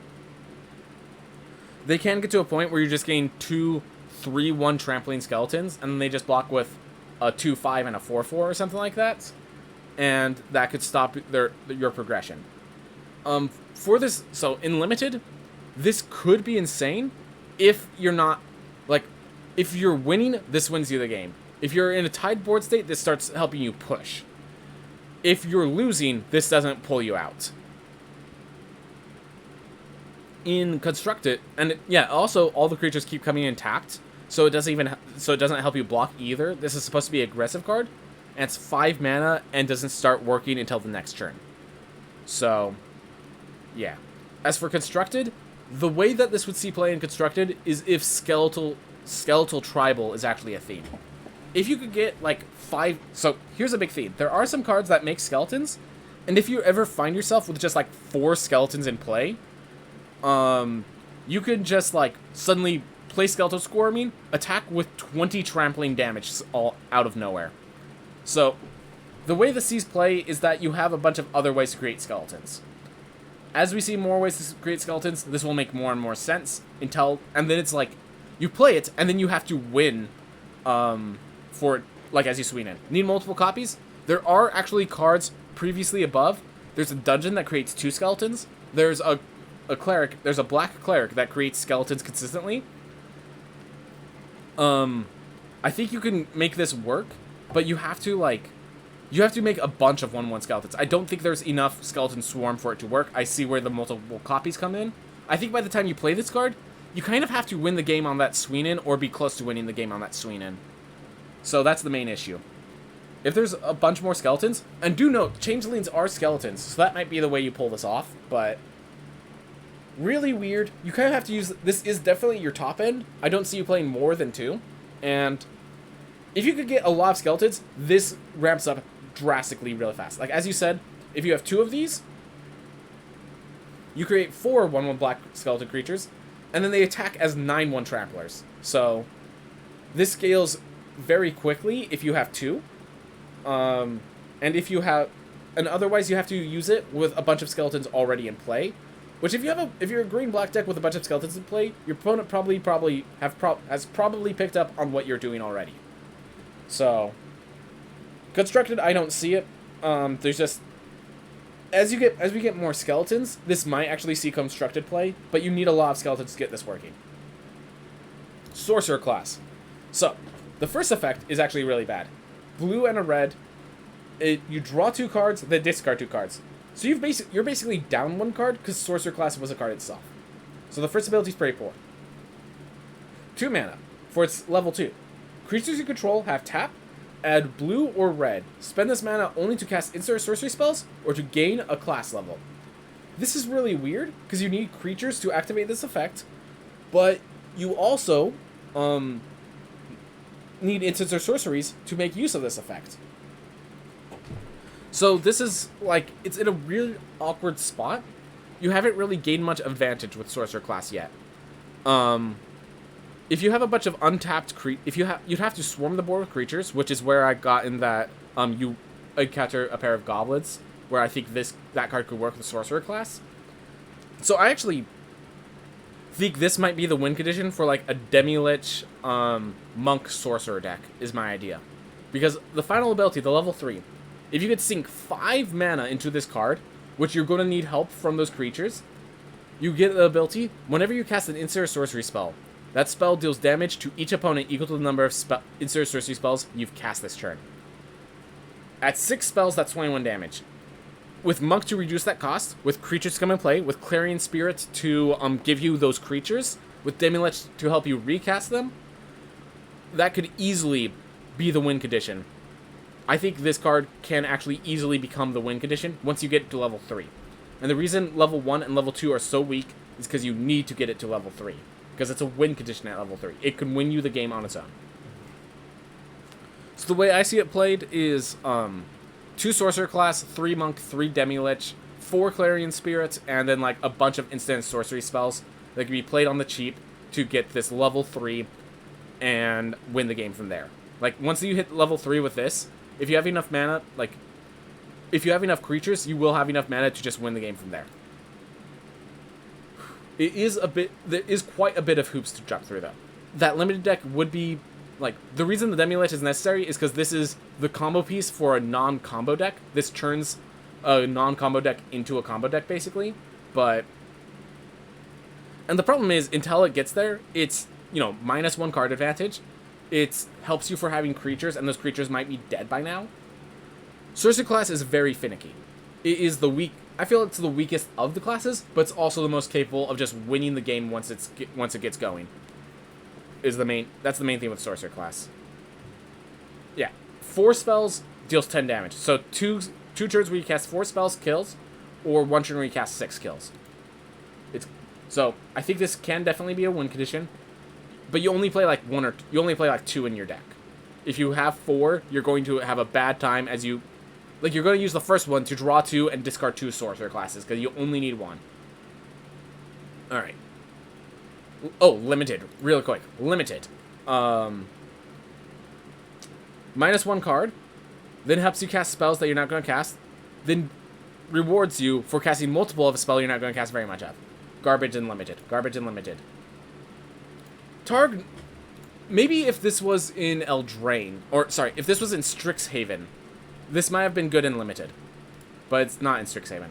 They can get to a point where you're just getting 2 3/1 trampling skeletons, and then they just block with a 2/5 and a 4/4 or something like that. And that could stop your progression. For this, so in Limited, this could be insane if you're not, like, if you're winning, this wins you the game. If you're in a tied board state, this starts helping you push. If you're losing, this doesn't pull you out. In Constructed, and also all the creatures keep coming in tapped, so it doesn't help you block either. This is supposed to be an aggressive card. And it's 5 mana and doesn't start working until the next turn. So, yeah. As for Constructed, the way that this would see play in Constructed is if skeletal tribal is actually a theme. If you could get, like, 5... So, here's a big theme. There are some cards that make skeletons, and if you ever find yourself with just, like, 4 skeletons in play, you could just, like, suddenly play Skeletal Swarming, attack with 20 trampling damage all out of nowhere. So, the way the Seas play is that you have a bunch of other ways to create skeletons. As we see more ways to create skeletons, this will make more and more sense until, and then it's like, you play it, and then you have to win for it, like, as you swing in. Need multiple copies? There are actually cards previously above. There's a dungeon that creates 2 skeletons. There's a cleric, there's a black cleric that creates skeletons consistently. I think you can make this work, but you have to, like, you have to make a bunch of 1/1 skeletons. I don't think there's enough skeleton swarm for it to work. I see where the multiple copies come in. I think by the time you play this card, you kind of have to win the game on that swing in, or be close to winning the game on that swing in. So that's the main issue. If there's a bunch more skeletons, and do note, changelings are skeletons, so that might be the way you pull this off, but really weird. You kind of have to use, this is definitely your top end. I don't see you playing more than 2, and if you could get a lot of skeletons, this ramps up drastically really fast. Like, as you said, if you have 2 of these, you create 4 1/1 black skeleton creatures, and then they attack as 9/1 tramplers. So, this scales very quickly if you have 2. And if you have, and otherwise you have to use it with a bunch of skeletons already in play. Which if you're a green-black deck with a bunch of skeletons in play, your opponent has probably picked up on what you're doing already. So, constructed, I don't see it. There's just, as we get more skeletons, this might actually see constructed play, but you need a lot of skeletons to get this working. Sorcerer class. So, the first effect is actually really bad. Blue and a red. You draw 2 cards, then discard 2 cards. So you're basically down 1 card because Sorcerer class was a card itself. So the first ability is pretty poor. 2 mana for its level 2. Creatures you control have tap, add blue or red. Spend this mana only to cast instant sorcery spells or to gain a class level. This is really weird because you need creatures to activate this effect, but you also need instants or sorceries to make use of this effect. So this is, like, it's in a really awkward spot. You haven't really gained much advantage with Sorcerer class yet. If you have a bunch of untapped you'd have to swarm the board with creatures, which is where I got in that you encounter a pair of goblins, where I think that card could work with Sorcerer class. So I actually think this might be the win condition for, like, a Demi-Lich Monk Sorcerer deck, is my idea. Because the final ability, the level 3, if you could sink 5 mana into this card, which you're going to need help from those creatures, you get the ability, whenever you cast an instant or sorcery spell, that spell deals damage to each opponent equal to the number of instant or sorcery spells you've cast this turn. At 6 spells, that's 21 damage. With Monk to reduce that cost, with creatures to come in play, with Clarion Spirit to give you those creatures, with Demi-Lich to help you recast them, that could easily be the win condition. I think this card can actually easily become the win condition once you get to level 3. And the reason level 1 and level 2 are so weak is because you need to get it to level 3. Because it's a win condition at level 3. It can win you the game on its own. So the way I see it played is 2 Sorcerer class, 3 Monk, 3 Demi-Lich, 4 Clarion Spirits, and then, like, a bunch of instant sorcery spells that can be played on the cheap to get this level 3 and win the game from there. Like, once you hit level 3 with this, if you have enough mana, like, if you have enough creatures, you will have enough mana to just win the game from there. There is quite a bit of hoops to jump through, though. That limited deck would be, like, the reason the Demi-Lich is necessary is because this is the combo piece for a non-combo deck. This turns a non-combo deck into a combo deck, basically. But, and the problem is, until it gets there, it's, you know, -1 card advantage. It helps you for having creatures, and those creatures might be dead by now. Sorcerer class is very finicky. It is I feel it's the weakest of the classes, but it's also the most capable of just winning the game once it gets going. That's the main thing with Sorcerer class. Yeah, 4 spells deals 10 damage. So two turns where you cast 4 spells kills, or 1 turn where you cast 6 kills. So I think this can definitely be a win condition. But you only play like 2 in your deck. If you have 4, you're going to have a bad time as you're going to use the first one to draw 2 and discard 2 Sorcerer classes, because you only need 1. Alright. Oh, limited. Real quick. Limited. -1 card. Then helps you cast spells that you're not going to cast. Then rewards you for casting multiple of a spell you're not going to cast very much of. Garbage and limited. Garbage and limited. Targ... Maybe if this was in Eldraine, or sorry, if this was in Strixhaven, this might have been good and limited. But it's not in Strixhaven.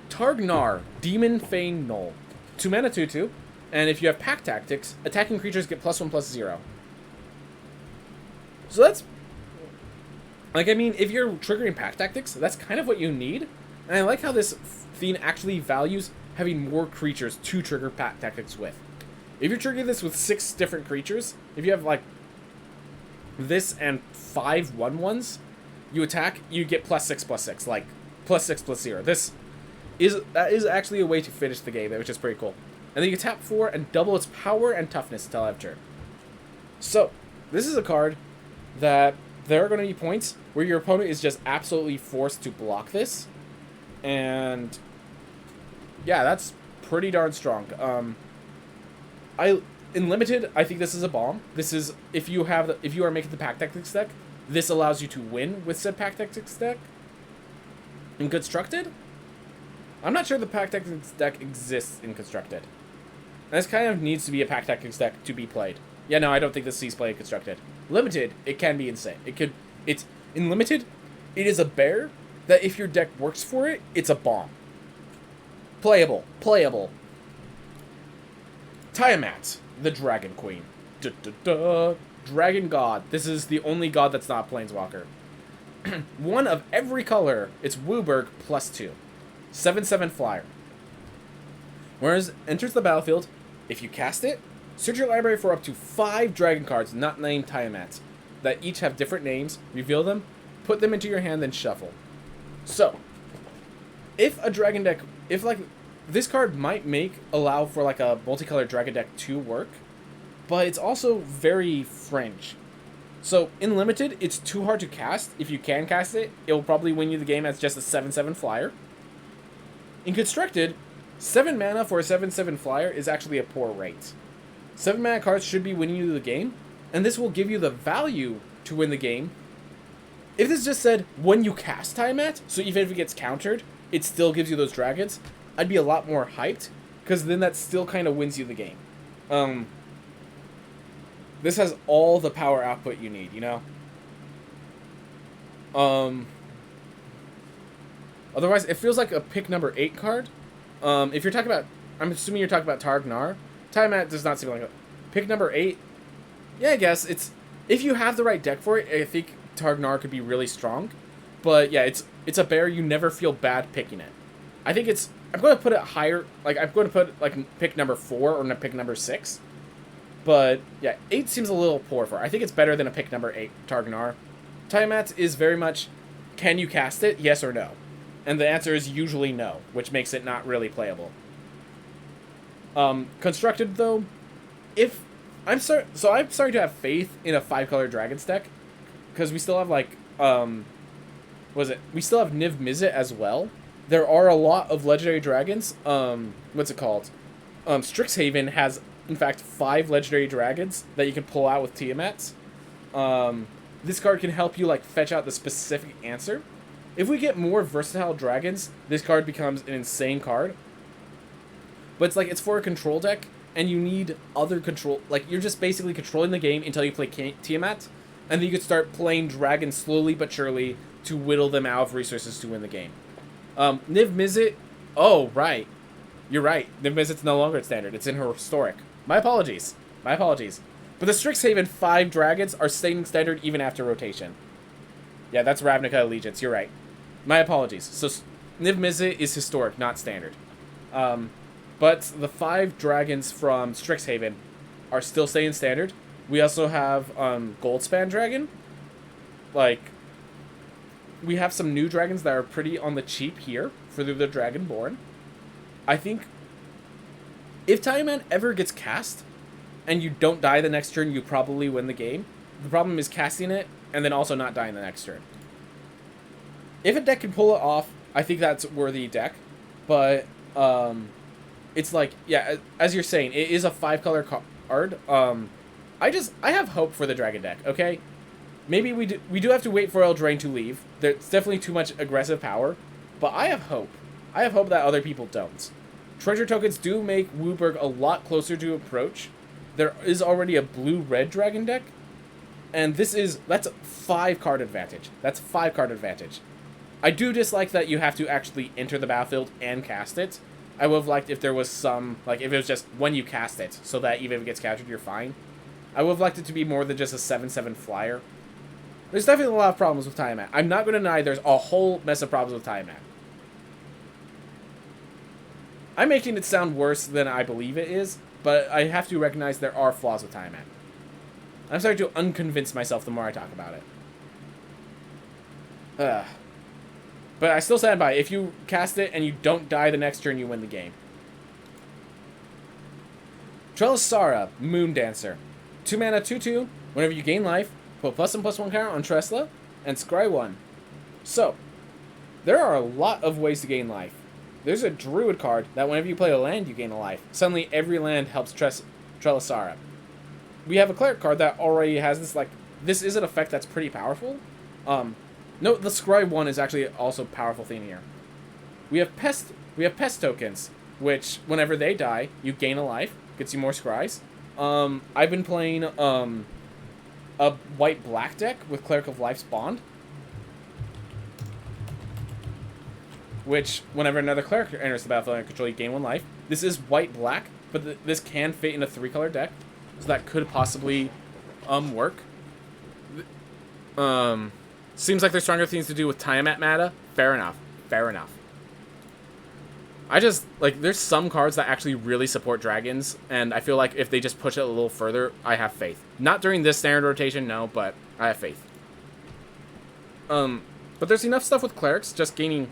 Targnar, Demon Fane Null. 2 mana 2/2, and if you have Pack Tactics, attacking creatures get +1/+0. So that's... Like, I mean, if you're triggering Pack Tactics, that's kind of what you need. And I like how this theme actually values having more creatures to trigger Pack Tactics with. If you're triggering this with 6 different creatures, if you have, like, this and 5 1/1s, you attack, you get +6/+6, like, +6/+0. That is actually a way to finish the game, which is pretty cool. And then you can tap 4 and double its power and toughness until end of turn. So, this is a card that there are going to be points where your opponent is just absolutely forced to block this. And yeah, that's pretty darn strong. In limited, I think this is a bomb. This is if you are making the Pack Tactics deck, this allows you to win with said Pack Tactics deck. In constructed, I'm not sure the Pack Tactics deck exists in constructed. And this kind of needs to be a Pack Tactics deck to be played. Yeah, no, I don't think this sees play in constructed. Limited, it can be insane. It's in limited, it is a bear that if your deck works for it, it's a bomb. Playable. Tiamat, the Dragon Queen. Dragon God. This is the only god that's not a Planeswalker. 1 of every color. It's Wooburg +2. 7/7 flyer. Whereas enters the battlefield, if you cast it, search your library for up to 5 dragon cards not named Tiamats that each have different names, reveal them, put them into your hand, then shuffle. So, if a dragon deck, this card might allow for like a multicolored dragon deck to work, but it's also very fringe. So, in limited, it's too hard to cast. If you can cast it, it will probably win you the game as just a 7/7 flyer. In constructed, 7 mana for a 7/7 flyer is actually a poor rate. 7 mana cards should be winning you the game, and this will give you the value to win the game. If this just said, when you cast Tiamat, so even if it gets countered, it still gives you those dragons, I'd be a lot more hyped, because then that still kind of wins you the game. This has all the power output you need, you know? Otherwise, it feels like a pick number 8 card. If you're talking about... I'm assuming you're talking about Targnar. Tiamat does not seem like a... Pick number 8? Yeah, I guess. If you have the right deck for it, I think Targnar could be really strong. But yeah, it's a bear. You never feel bad picking it. I think it's... I'm going to put it higher. Like, I'm going to put, like, pick number 4 or pick number 6. But, yeah, 8 seems a little poor for it. I think it's better than a pick number 8, Targnar. Tiamat is very much, can you cast it? Yes or no? And the answer is usually no, which makes it not really playable. Constructed, though, I'm starting to have faith in a 5-color Dragons deck, because we still have, like, we still have Niv Mizzet as well. There are a lot of legendary dragons. What's it called? Strixhaven has, in fact, 5 legendary dragons that you can pull out with Tiamats. This card can help you, like, fetch out the specific answer. If we get more versatile dragons, this card becomes an insane card. But it's for a control deck, and you need other control... Like, you're just basically controlling the game until you play Tiamat, and then you can start playing dragons slowly but surely to whittle them out of resources to win the game. Niv Mizzet... Oh, right. You're right. Niv Mizzet's no longer at standard. It's in her historic. My apologies. But the Strixhaven 5 dragons are staying in standard even after rotation. Yeah, that's Ravnica Allegiance. You're right. My apologies. So, Niv Mizzet is historic, not standard. But the 5 dragons from Strixhaven are still staying standard. We also have Goldspan Dragon. Like, we have some new dragons that are pretty on the cheap here for the Dragonborn. I think if Tiamat ever gets cast and you don't die the next turn, you probably win the game. The problem is casting it and then also not dying the next turn. If a deck can pull it off, I think that's a worthy deck. But it's like, yeah, as you're saying, it is a 5-color card. I have hope for the dragon deck. Okay, maybe we do have to wait for Eldraine to leave. There's definitely too much aggressive power, but I have hope. I have hope that other people don't. Treasure tokens do make Wooburg a lot closer to approach. There is already a blue-red dragon deck, and that's a 5-card advantage. That's a 5-card advantage. I do dislike that you have to actually enter the battlefield and cast it. I would have liked if there was some, like, if it was just when you cast it, so that even if it gets captured, you're fine. I would have liked it to be more than just a 7/7 flyer. There's definitely a lot of problems with Tiamat. I'm not going to deny there's a whole mess of problems with Tiamat. I'm making it sound worse than I believe it is, but I have to recognize there are flaws with Tiamat. I'm starting to unconvince myself the more I talk about it. But I still stand by. If you cast it and you don't die the next turn, you win the game. Trelasara, Moon Dancer. 2 mana, 2/2. Whenever you gain life, put +1/+1 counter on Tresla and scry 1. So, there are a lot of ways to gain life. There's a Druid card that whenever you play a land, you gain a life. Suddenly, every land helps Trelasara. We have a Cleric card that already has this, like, this is an effect that's pretty powerful. No, the Scry 1 is actually also a powerful thing here. We have Pest tokens, which, whenever they die, you gain a life, gets you more Scries. I've been playing, a white-black deck with Cleric of Life's Bond, which, whenever another Cleric enters the battlefield and control, you gain 1 life. This is white-black, but this can fit in a 3-color deck, so that could possibly, work. Seems like there's stronger things to do with Tiamat meta. Fair enough. Fair enough. I just, like, there's some cards that actually really support dragons, and I feel like if they just push it a little further, I have faith. Not during this standard rotation, no, but I have faith. But there's enough stuff with clerics, just gaining...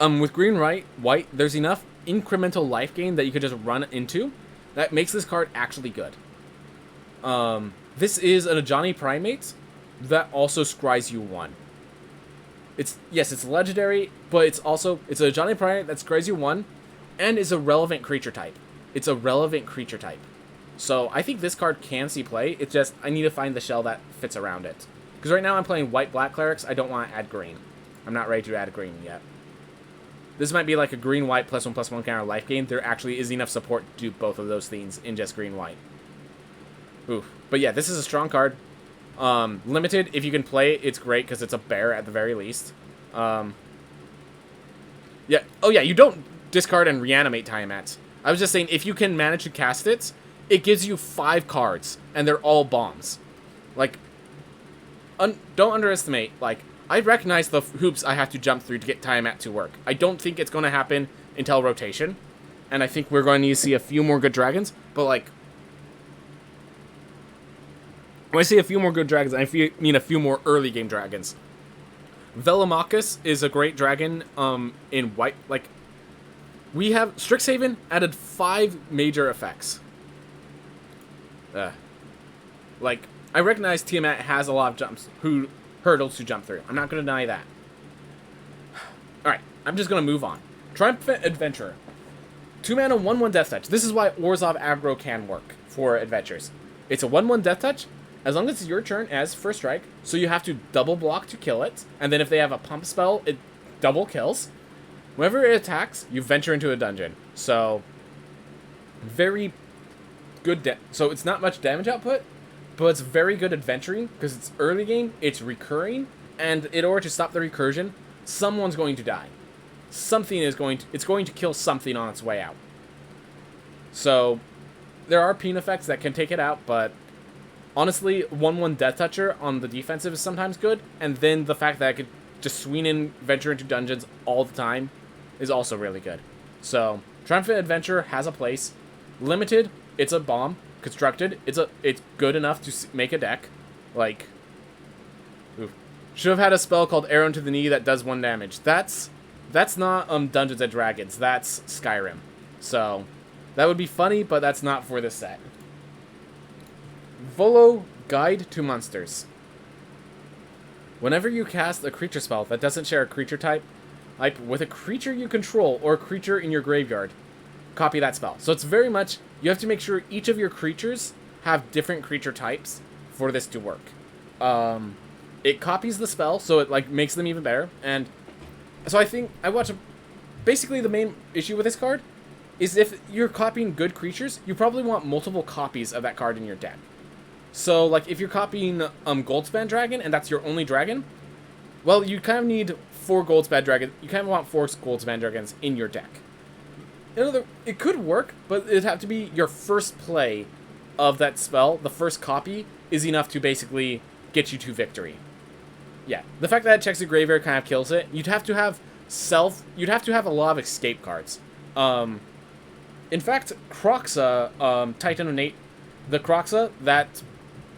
with green, white, there's enough incremental life gain that you could just run into that makes this card actually good. This is an Ajani Primate that also scries you 1. Yes, it's legendary, but it's an Ajani Primate that scries you 1, and is a relevant creature type. It's a relevant creature type. So I think this card can see play. It's just, I need to find the shell that fits around it. Because right now I'm playing white-black clerics, I don't want to add green. I'm not ready to add green yet. This might be like a green-white +1/+1 counter life gain. There actually is enough support to do both of those things in just green-white. Oof. But yeah, this is a strong card. Limited, if you can play it, it's great because it's a bear at the very least. Yeah. Oh yeah, you don't discard and reanimate Tiamats. I was just saying, if you can manage to cast it, it gives you 5 cards, and they're all bombs. Like, don't underestimate, like, I recognize the hoops I have to jump through to get Tiamat to work. I don't think it's going to happen until rotation, and I think we're going to need to see a few more good dragons, but, like, when I say a few more good dragons, I mean a few more early game dragons. Velomachus is a great dragon in white. Like, we have Strixhaven added 5 major effects. Like, I recognize Tiamat has a lot of hurdles to jump through. I'm not going to deny that. Alright, I'm just going to move on. Triumphant Adventurer. 2 mana, 1/1 Death Touch. This is why Orzhov aggro can work for adventures. It's a 1/1 Death Touch. As long as it's your turn as first strike, so you have to double block to kill it, and then if they have a pump spell, it double kills. Whenever it attacks, you venture into a dungeon. So, very good. So it's not much damage output, but it's very good adventuring because it's early game, it's recurring, and in order to stop the recursion, someone's going to die. It's going to kill something on its way out. So, there are peen effects that can take it out, but honestly, 1/1 Death Toucher on the defensive is sometimes good, and then the fact that I could just swing in, venture into dungeons all the time is also really good. So, Triumphant Adventurer has a place. Limited, it's a bomb. Constructed, it's good enough to make a deck. Like, oof. Should have had a spell called Arrow to the Knee that does 1 damage. That's not Dungeons and Dragons. That's Skyrim. So, that would be funny, but that's not for this set. Volo, Guide to Monsters. Whenever you cast a creature spell that doesn't share a creature type, like with a creature you control or a creature in your graveyard, copy that spell. So it's very much, you have to make sure each of your creatures have different creature types for this to work. It copies the spell, so it like makes them even better. And so I think basically the main issue with this card is if you're copying good creatures, you probably want multiple copies of that card in your deck. So like if you're copying Goldspan Dragon and that's your only dragon, well, you kind of need 4 Goldspan Dragons. You kind of want 4 Goldspan Dragons in your deck. It could work, but it'd have to be your first play of that spell. The first copy is enough to basically get you to victory. Yeah, the fact that it checks the graveyard kind of kills it. You'd have to have a lot of escape cards. In fact, Croxa, Titan of Nate, the Croxa, that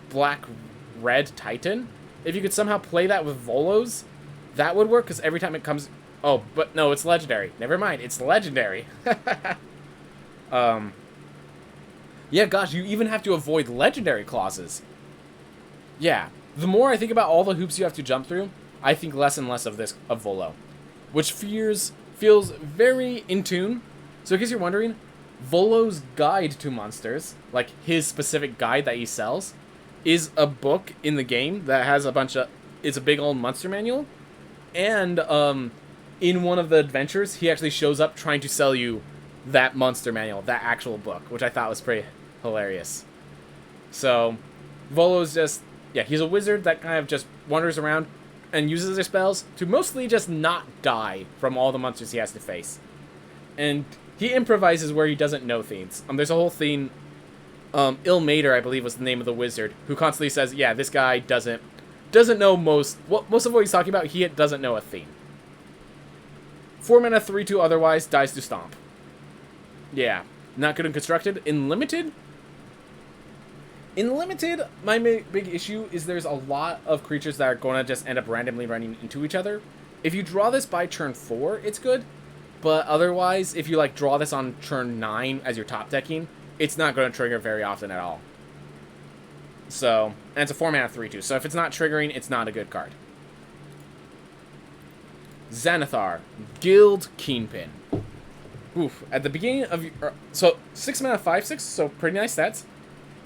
black-red Titan, if you could somehow play that with Volos, that would work, because every time it comes... Oh, but no, it's legendary. Never mind, it's legendary. Yeah, gosh, you even have to avoid legendary clauses. Yeah, the more I think about all the hoops you have to jump through, I think less and less of Volo, which feels very in tune. So in case you're wondering, Volo's Guide to Monsters, like his specific guide that he sells, is a book in the game that has it's a big old monster manual, and in one of the adventures, he actually shows up trying to sell you that monster manual, that actual book, which I thought was pretty hilarious. So, Volo's just, yeah, he's a wizard that kind of just wanders around and uses their spells to mostly just not die from all the monsters he has to face. And he improvises where he doesn't know things. There's a whole thing, Ilmater, I believe was the name of the wizard, who constantly says, yeah, this guy doesn't know most of what he's talking about, he doesn't know a theme. 4 mana, 3/2 otherwise, dies to stomp. Yeah, not good and constructed. In limited, my big issue is there's a lot of creatures that are going to just end up randomly running into each other. If you draw this by turn 4, it's good. But otherwise, if you like draw this on turn 9 as your top decking, it's not going to trigger very often at all. So, and it's a 4 mana 3/2. So if it's not triggering, it's not a good card. Xanathar, Guild Kingpin. Oof. At the beginning of your... So, 6 mana 5/6, so pretty nice stats.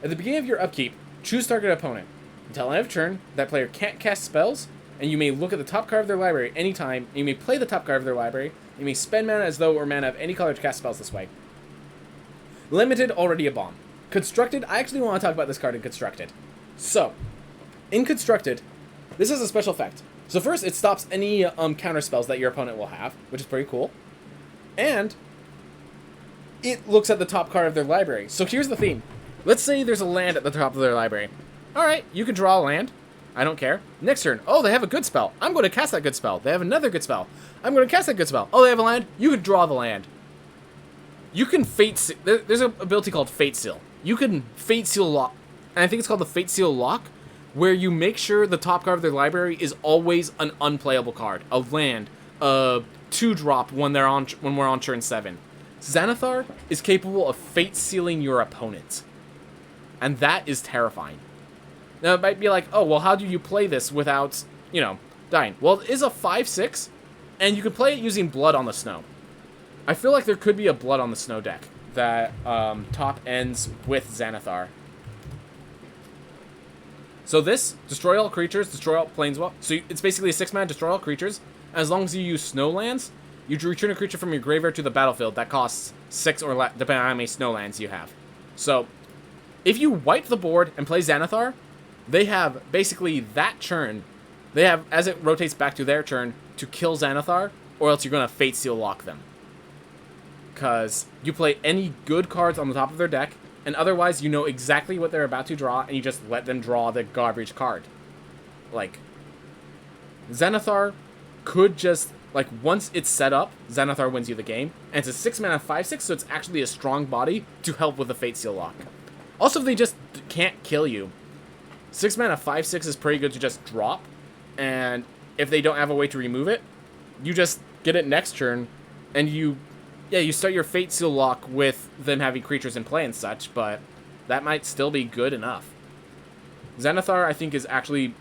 At the beginning of your upkeep, choose target opponent. Until end of turn, that player can't cast spells, and you may look at the top card of their library anytime, and you may play the top card of their library, and you may spend mana as though it were mana of any color to cast spells this way. Limited, already a bomb. Constructed, I actually want to talk about this card in Constructed. So, in Constructed, this has a special effect. So first, it stops any counter spells that your opponent will have, which is pretty cool. And it looks at the top card of their library. So here's the theme. Let's say there's a land at the top of their library. Alright, you can draw a land. I don't care. Next turn, oh, they have a good spell. I'm going to cast that good spell. They have another good spell. I'm going to cast that good spell. Oh, they have a land. You can draw the land. You can Fate Seal. There's an ability called Fate Seal. You can Fate Seal Lock. And I think it's called the Fate Seal Lock, where you make sure the top card of their library is always an unplayable card. A land. A 2-drop when we're on turn 7. Xanathar is capable of Fate Sealing your opponent. And that is terrifying. Now, it might be like, oh, well, how do you play this without, dying? Well, it is a 5/6, and you can play it using Blood on the Snow. I feel like there could be a Blood on the Snow deck that top ends with Xanathar. So this, destroy all creatures, destroy all planeswalkers. So it's basically a 6-mana destroy all creatures. As long as you use snow lands, you return a creature from your graveyard to the battlefield that costs 6 or less, depending on how many snow lands you have. So, if you wipe the board and play Xanathar, they have basically that turn. They have, as it rotates back to their turn, to kill Xanathar, or else you're going to Fate Seal Lock them. Because you play any good cards on the top of their deck, and otherwise you know exactly what they're about to draw, and you just let them draw the garbage card. Like, Xanathar could just, like, once it's set up, Xanathar wins you the game, and it's a 6 mana 5/6, so it's actually a strong body to help with the Fate Seal Lock. Also, if they just can't kill you, 6 mana 5/6 is pretty good to just drop, and if they don't have a way to remove it, you just get it next turn, and you start your Fate Seal Lock with them having creatures in play and such, but that might still be good enough. Xanathar, I think, is actually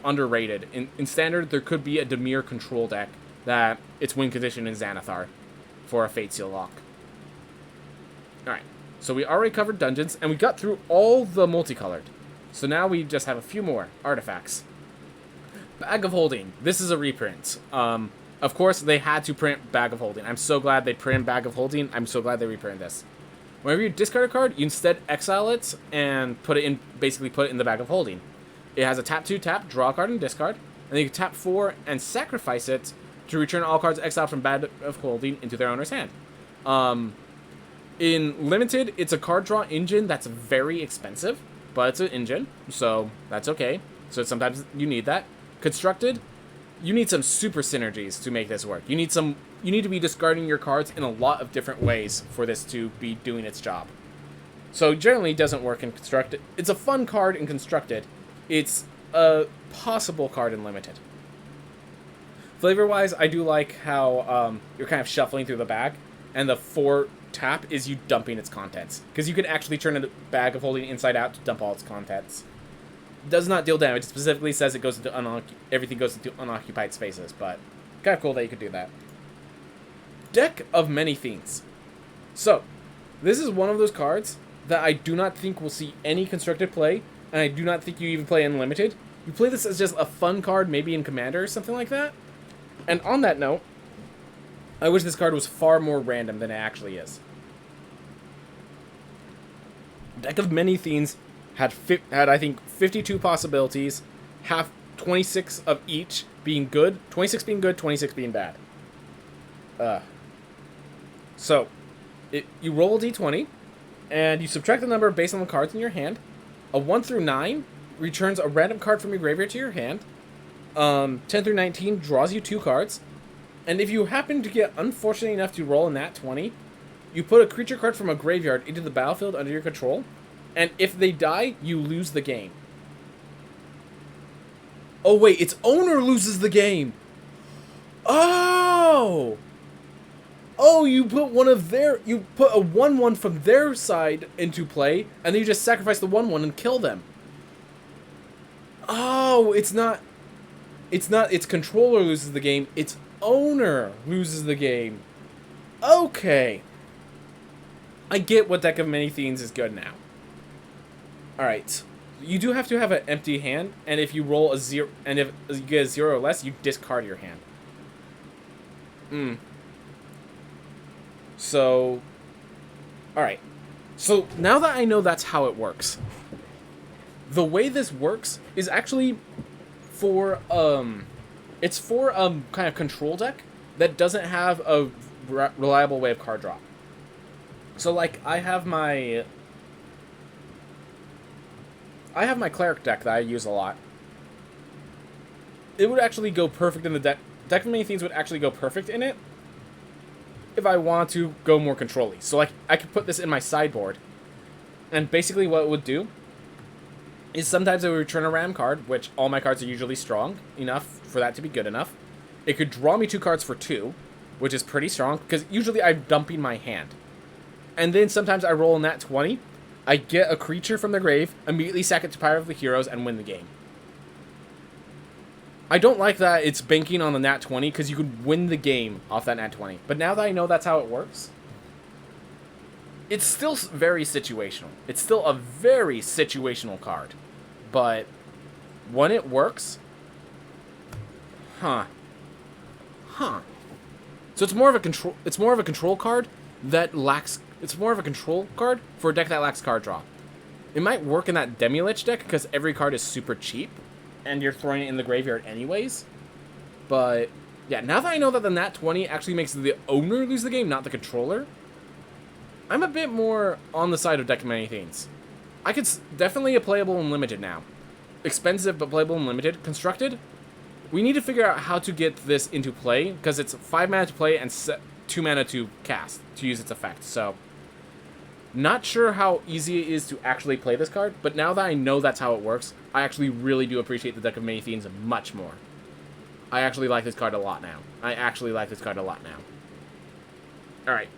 underrated. In Standard, there could be a Dimir control deck that its win condition in Xanathar for a Fate Seal Lock. Alright, so we already covered dungeons, and we got through all the multicolored. So now we just have a few more artifacts. Bag of Holding. This is a reprint. Of course, they had to print Bag of Holding. I'm so glad they printed Bag of Holding. I'm so glad they reprinted this. Whenever you discard a card, you instead exile it and put it in, basically put it in the Bag of Holding. It has a tap 2, tap, draw a card and discard. And then you can tap 4 and sacrifice it to return all cards exiled from Bag of Holding into their owner's hand. In Limited, it's a card draw engine that's very expensive, but it's an engine, so that's okay. So sometimes you need that. Constructed, you need some super synergies to make this work. You need to be discarding your cards in a lot of different ways for this to be doing its job. So generally it doesn't work in Constructed. It's a fun card in Constructed. It's a possible card in Limited. Flavor-wise, I do like how you're kind of shuffling through the bag, and the 4 tap is you dumping its contents. Because you can actually turn a Bag of Holding inside out to dump all its contents. Does not deal damage. It specifically says it goes into everything goes into unoccupied spaces, but kind of cool that you could do that. Deck of Many Things. So, this is one of those cards that I do not think will see any constructed play, and I do not think you even play in Limited. You play this as just a fun card, maybe in Commander or something like that. And on that note, I wish this card was far more random than it actually is. Deck of Many Things had I think 52 possibilities, half 26 of each being good, 26 being good, 26 being bad. So you roll a d20 and you subtract the number based on the cards in your hand. A 1 through 9 returns a random card from your graveyard to your hand. 10 through 19 draws you 2 cards. And if you happen to get unfortunate enough to roll a nat 20, you put a creature card from a graveyard into the battlefield under your control. And if they die, you lose the game. Oh wait, its owner loses the game. Oh! Oh, you put you put a 1/1 from their side into play, and then you just sacrifice the 1/1 and kill them. Oh, it's not its controller loses the game, its owner loses the game. Okay. I get what Deck of Many Things is good now. Alright. You do have to have an empty hand, and if you roll a 0, and if you get a 0 or less, you discard your hand. So, alright. So, now that I know that's how it works, the way this works is actually for, it's for a kind of control deck that doesn't have a reliable way of card draw. So, like, I have my Cleric deck that I use a lot. It would actually go perfect in the deck. Deck of Many Things would actually go perfect in it if I want to go more control-y. So, like, I could put this in my sideboard, and basically what it would do is sometimes it would return a random card, which all my cards are usually strong enough for that to be good enough. It could draw me 2 cards for 2, which is pretty strong, because usually I'm dumping my hand. And then sometimes I roll a nat 20, I get a creature from the grave, immediately sack it to Pyre of the Heroes, and win the game. I don't like that it's banking on the nat 20, because you could win the game off that nat 20. But now that I know that's how it works, it's still very situational. It's still a very situational card. But when it works, So it's more of a control card that lacks. It's more of a control card for a deck that lacks card draw. It might work in that Demi-Lich deck because every card is super cheap, and you're throwing it in the graveyard anyways. But yeah, now that I know that the nat 20 actually makes the owner lose the game, not the controller, I'm a bit more on the side of Deck of Many Things. I could definitely playable in Limited now. Expensive but playable in Limited. Constructed, we need to figure out how to get this into play, because it's 5 mana to play and 2 mana to cast, to use its effect. So, not sure how easy it is to actually play this card, but now that I know that's how it works, I actually really do appreciate the Deck of Many Things much more. I actually like this card a lot now. Alright.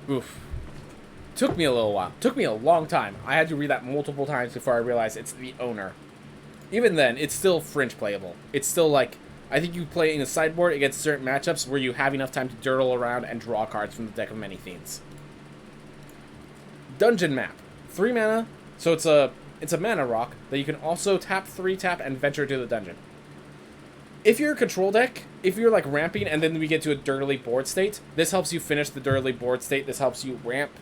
Oof. Took me a little while. Took me a long time. I had to read that multiple times before I realized it's the owner. Even then, it's still fringe playable. It's still like I think you play in a sideboard against certain matchups where you have enough time to dirtle around and draw cards from the deck of many themes. Dungeon Map. 3 mana, so it's a mana rock that you can also tap, 3-tap, and venture to the dungeon. If you're a control deck, if you're like ramping and then we get to a dirtily board state, this helps you finish the dirtily board state. This helps you ramp.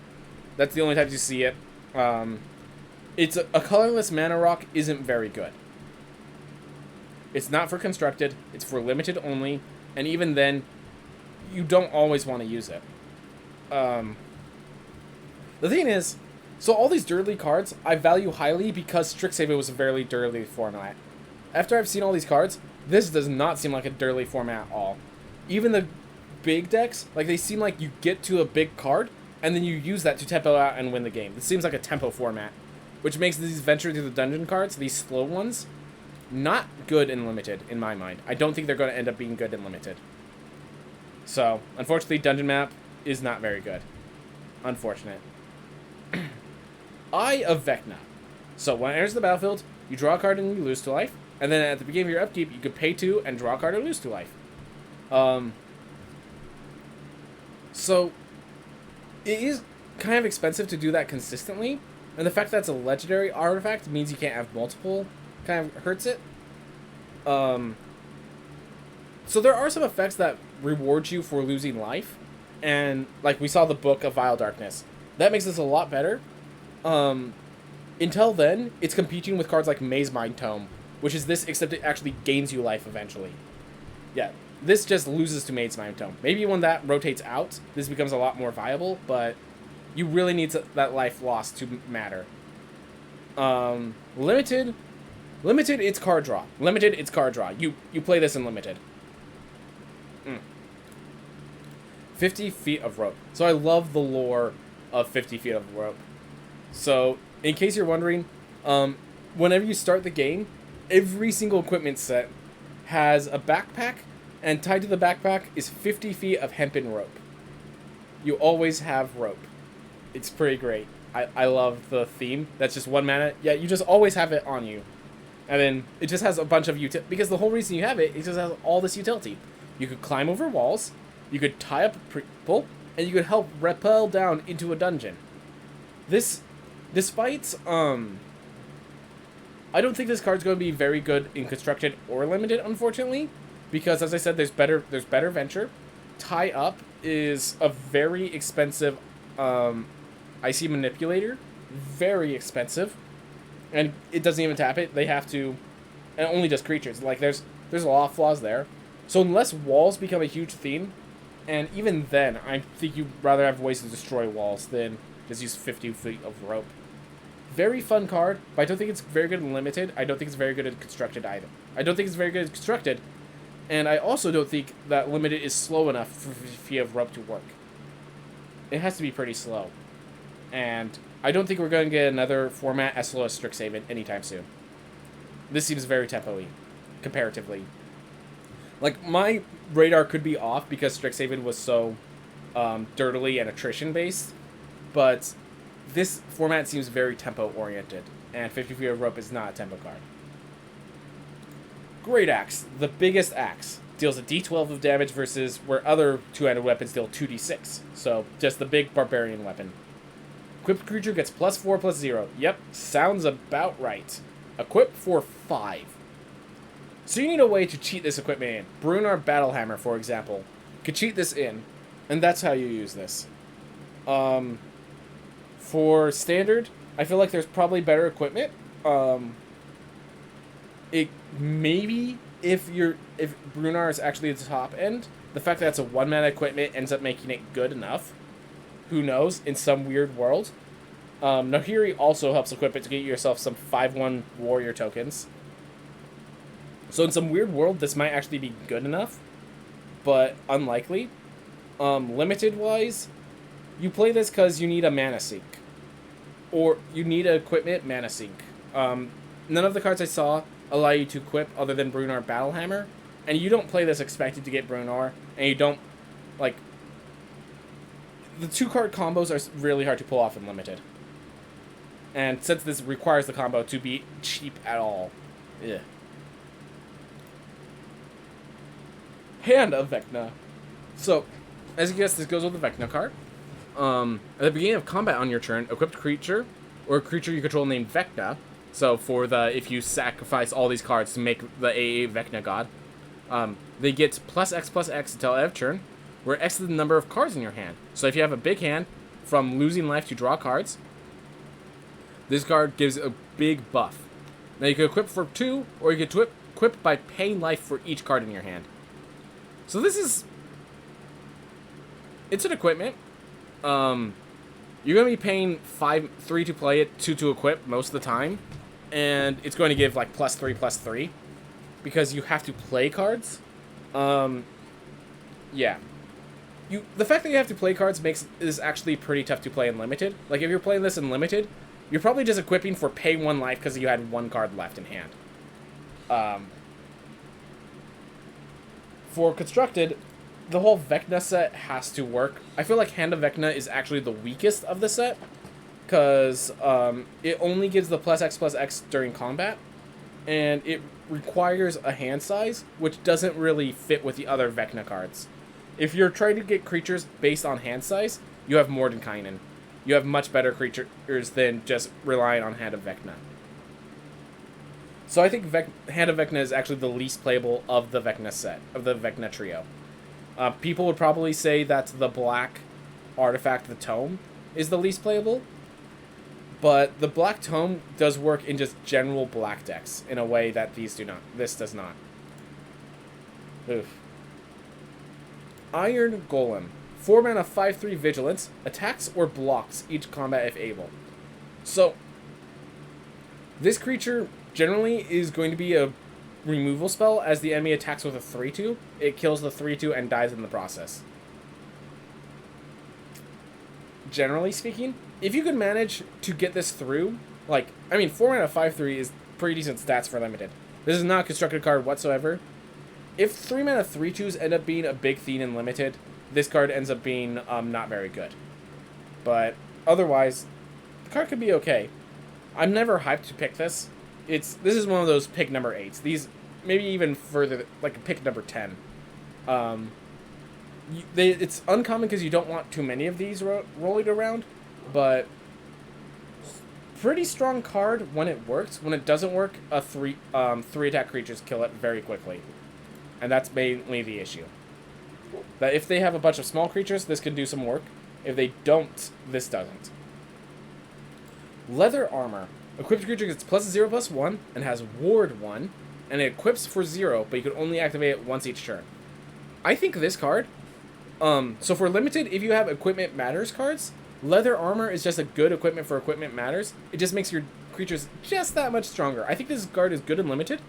That's the only times you see it. It's a colorless mana rock isn't very good. It's not for constructed. It's for limited only, and even then, you don't always want to use it. The thing is, so all these dirtily cards I value highly because Strixhaven was a very dirtily format. After I've seen all these cards, this does not seem like a dirtily format at all. Even the big decks, like they seem like you get to a big card, and then you use that to tempo out and win the game. This seems like a tempo format, which makes these venture to the dungeon cards, these slow ones, not good in limited, in my mind. I don't think they're going to end up being good in limited. So, unfortunately, Dungeon Map is not very good. Unfortunate. Eye of Vecna. So, when it enters the battlefield, you draw a card and you lose 2 life. And then at the beginning of your upkeep, you could pay 2 and draw a card or lose 2 life. So, it is kind of expensive to do that consistently. And the fact that it's a legendary artifact means you can't have multiple kind of hurts it. So there are some effects that reward you for losing life. And, like, we saw the Book of Vile Darkness. That makes this a lot better. Until then, it's competing with cards like Maze Mind Tome, which is this, except it actually gains you life eventually. Yeah, this just loses to Maze Mind Tome. Maybe when that rotates out, this becomes a lot more viable, but you really need that life loss to matter. Limited, it's card draw. Limited, it's card draw. You play this in limited. 50 feet of rope. So I love the lore of 50 feet of rope. So, in case you're wondering, whenever you start the game, every single equipment set has a backpack, and tied to the backpack is 50 feet of hempen rope. You always have rope. It's pretty great. I love the theme. That's just 1 mana. Yeah, you just always have it on you. And then it just has a bunch of utility. Because the whole reason you have it, it just has all this utility. You could climb over walls, you could tie up people, and you could help rappel down into a dungeon. Despite, I don't think this card's going to be very good in constructed or limited, unfortunately. Because, as I said, there's better venture. Tie up is a very expensive, Icy Manipulator. Very expensive. And it doesn't even tap it. They have to, and it only does creatures. Like, there's a lot of flaws there. So unless walls become a huge theme, and even then, I think you'd rather have ways to destroy walls than just use 50 feet of rope. Very fun card, but I don't think it's very good in limited. I don't think it's very good in constructed either. I don't think it's very good in constructed, and I also don't think that limited is slow enough for 50 feet of rope to work. It has to be pretty slow. And I don't think we're going to get another format as slow as Strixhaven anytime soon. This seems very tempo-y, comparatively. Like, my radar could be off because Strixhaven was so dirtily and attrition-based, but this format seems very tempo-oriented, and 50 feet of rope is not a tempo card. Great Axe, the biggest axe, deals a d12 of damage versus where other two-handed weapons deal 2d6, so just the big barbarian weapon. Equipped creature gets +4/+0. Yep, sounds about right. Equip for 5. So you need a way to cheat this equipment in. Brunar Battlehammer, for example, could cheat this in, and that's how you use this. For standard, I feel like there's probably better equipment. It maybe if Brunar is actually the top end, the fact that it's a 1 mana equipment ends up making it good enough. Who knows? In some weird world. Nahiri also helps equip it to get yourself some 5/1 warrior tokens. So in some weird world, this might actually be good enough, but unlikely. Limited-wise, you play this because you need a mana sink. Or you need an equipment mana sink. None of the cards I saw allow you to equip other than Brunar Battlehammer, and you don't play this expected to get Brunar, and you don't, like... The 2-card combos are really hard to pull off in limited. And since this requires the combo to be cheap at all, yeah. Hand of Vecna. So, as you guess, this goes with the Vecna card. At the beginning of combat on your turn, equipped creature, or a creature you control named Vecna, so for the, if you sacrifice all these cards to make the AA Vecna god, they get +X until end of turn, where X is the number of cards in your hand. So if you have a big hand, from losing life to draw cards, this card gives a big buff. Now you can equip for 2, or you can equip by paying life for each card in your hand. So this is... It's an equipment. You're going to be paying 3 to play it, 2 to equip most of the time. And it's going to give like +3/+3. Because you have to play cards. Yeah. The fact that you have to play cards makes this actually pretty tough to play in Limited. Like, if you're playing this in Limited, you're probably just equipping for pay 1 life because you had 1 card left in hand. For Constructed, the whole Vecna set has to work. I feel like Hand of Vecna is actually the weakest of the set, because it only gives the +X during combat, and it requires a hand size, which doesn't really fit with the other Vecna cards. If you're trying to get creatures based on hand size, you have Mordenkainen. You have much better creatures than just relying on Hand of Vecna. So I think Hand of Vecna is actually the least playable of the Vecna set, of the Vecna trio. People would probably say that the black artifact, the Tome, is the least playable. But the black Tome does work in just general black decks in a way that these do not. This does not. Oof. Iron Golem. 4 mana, 5/3 Vigilance. Attacks or blocks each combat if able. So, this creature generally is going to be a removal spell as the enemy attacks with a 3/2. It kills the 3/2 and dies in the process. Generally speaking, if you could manage to get this through, like, I mean, 4 mana, 5/3 is pretty decent stats for Limited. This is not a constructed card whatsoever. If 3 mana 3/2s end up being a big theme in Limited, this card ends up being not very good. But otherwise, the card could be okay. I'm never hyped to pick this. This is one of those pick number 8s. These, maybe even further, like a pick number 10. It's uncommon because you don't want too many of these rolling around, but pretty strong card when it works. When it doesn't work, 3 attack creatures kill it very quickly. And that's mainly the issue. That if they have a bunch of small creatures, this can do some work. If they don't, this doesn't. Leather Armor. Equipped creature gets +0/+1 and has Ward 1, and it equips for 0, but you can only activate it once each turn. I think this card, so for Limited, if you have Equipment Matters cards, Leather Armor is just a good equipment for Equipment Matters. It just makes your creatures just that much stronger. I think this card is good in Limited.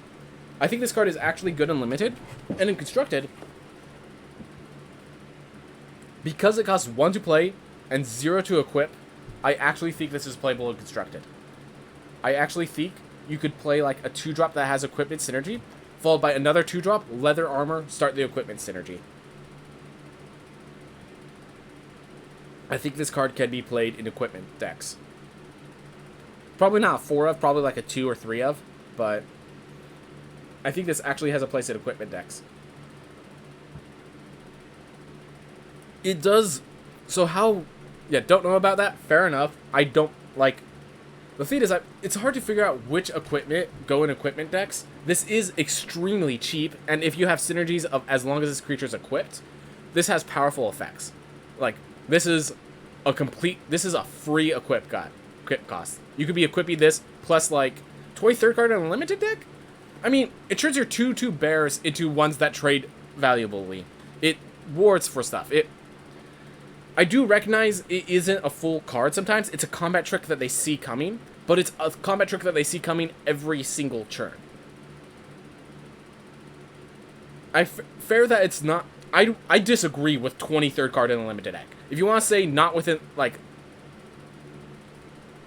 I think this card is actually good in Limited, and in Constructed, because it costs 1 to play and 0 to equip, I actually think this is playable in Constructed. I actually think you could play like a 2-drop that has Equipment Synergy, followed by another 2-drop, Leather Armor, start the Equipment Synergy. I think this card can be played in Equipment decks. Probably not a 4 of, probably like a 2 or 3 of, but I think this actually has a place in Equipment decks. It does. So how... Yeah, don't know about that. Fair enough. I don't, like... The thing is, it's hard to figure out which equipment go in Equipment decks. This is extremely cheap, and if you have synergies of as long as this creature is equipped, this has powerful effects. Like, this is a free equip cost. You could be equipping this plus, like, 23rd card in a Limited deck? I mean, it turns your 2/2 bears into ones that trade valuably. It wards for stuff. I do recognize it isn't a full card sometimes. It's a combat trick that they see coming, but it's a combat trick that they see coming every single turn. Fair that it's not... I disagree with 23rd card in a Limited deck. If you want to say not within, like...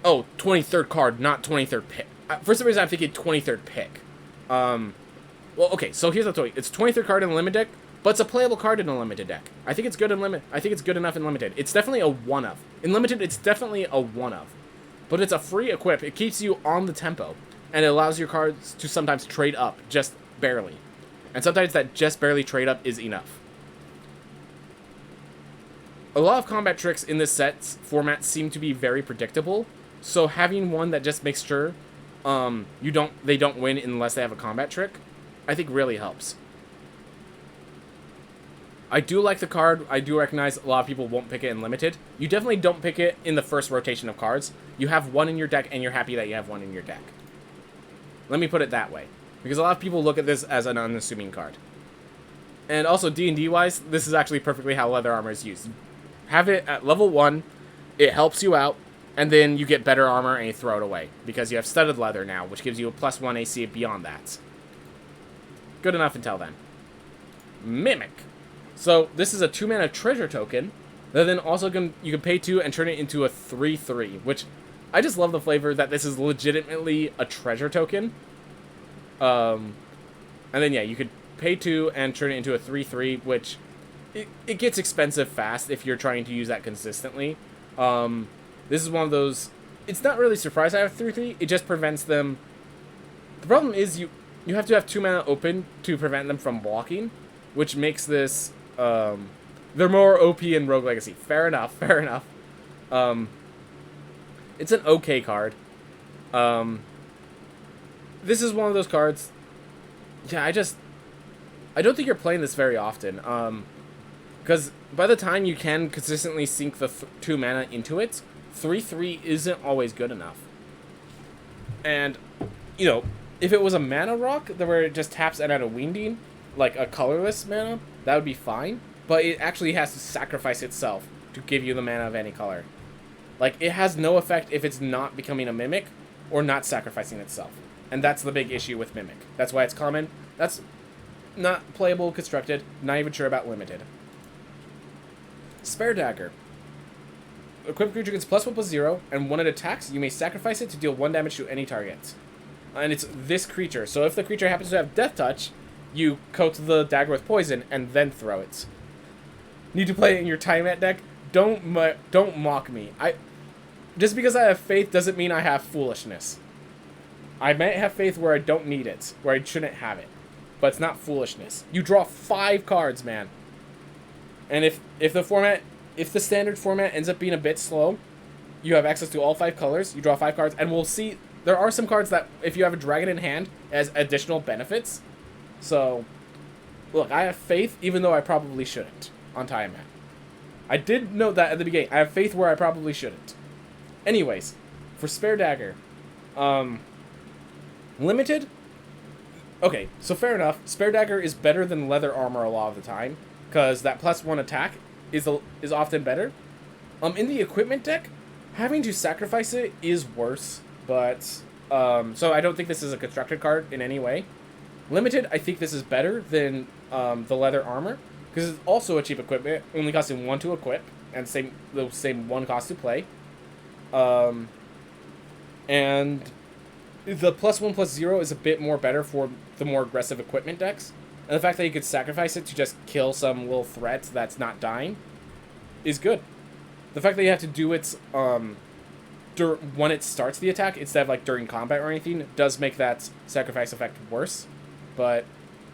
Oh, 23rd card, not 23rd pick. For some reason, I'm thinking 23rd pick. Well, okay, so here's the story. It's 23rd card in a Limited deck, but it's a playable card in a Limited deck. I think it's good in I think it's good enough in Limited. It's definitely a one-of. In Limited, it's definitely a one-of. But it's a free equip. It keeps you on the tempo, and it allows your cards to sometimes trade up, just barely. And sometimes that just barely trade up is enough. A lot of combat tricks in this set's format seem to be very predictable, so having one that just makes sure they don't win unless they have a combat trick, I think really helps. I do like the card. I do recognize a lot of people won't pick it in Limited. You definitely don't pick it in the first rotation of cards. You have one in your deck, and you're happy that you have one in your deck. Let me put it that way. Because a lot of people look at this as an unassuming card. And also, D&D-wise, this is actually perfectly how Leather Armor is used. Have it at level 1, it helps you out, and then you get better armor and you throw it away. Because you have Studded Leather now, which gives you a +1 AC beyond that. Good enough until then. Mimic. So, this is a 2-mana treasure token that then also you can pay 2 and turn it into a 3/3, which I just love the flavor that this is legitimately a treasure token. And then, yeah, you could pay 2 and turn it into a 3/3, which it gets expensive fast if you're trying to use that consistently. This is one of those... It's not really surprised I have 3/3, it just prevents them... The problem is you have to have 2 mana open to prevent them from blocking, which makes this... they're more OP in Rogue Legacy. Fair enough, fair enough. It's an okay card. This is one of those cards... Yeah, I don't think you're playing this very often. Because by the time you can consistently sink the 2 mana into it, 3/3 isn't always good enough. And, you know, if it was a mana rock, where it just taps and out a winding, like a colorless mana, that would be fine. But it actually has to sacrifice itself to give you the mana of any color. Like, it has no effect if it's not becoming a Mimic or not sacrificing itself. And that's the big issue with Mimic. That's why it's common. That's not playable constructed, not even sure about Limited. Spare Dagger. Equipped creature gets +1/+0, and when it attacks, you may sacrifice it to deal 1 damage to any target. And it's this creature, so if the creature happens to have Death Touch, you coat the dagger with poison, and then throw it. Need to play it in your Time-At deck? Don't mock me. Just because I have faith doesn't mean I have foolishness. I might have faith where I don't need it, where I shouldn't have it. But it's not foolishness. You draw 5 cards, man. And if the standard format ends up being a bit slow, you have access to all 5 colors, you draw 5 cards, and we'll see, there are some cards that, if you have a dragon in hand, has additional benefits. So, look, I have faith, even though I probably shouldn't, on Time-At. I did note that at the beginning. I have faith where I probably shouldn't. Anyways, for Spare Dagger, Limited? Okay, so fair enough. Spare Dagger is better than Leather Armor a lot of the time, because that +1 attack is often better. In the equipment deck, having to sacrifice it is worse, but, so I don't think this is a constructed card in any way. Limited, I think this is better than the Leather Armor, because it's also a cheap equipment, only costing 1 to equip, and the same 1 cost to play. And the +1/+0 is a bit more better for the more aggressive equipment decks. And the fact that you could sacrifice it to just kill some little threat that's not dying is good. The fact that you have to do it when it starts the attack instead of like during combat or anything does make that sacrifice effect worse. But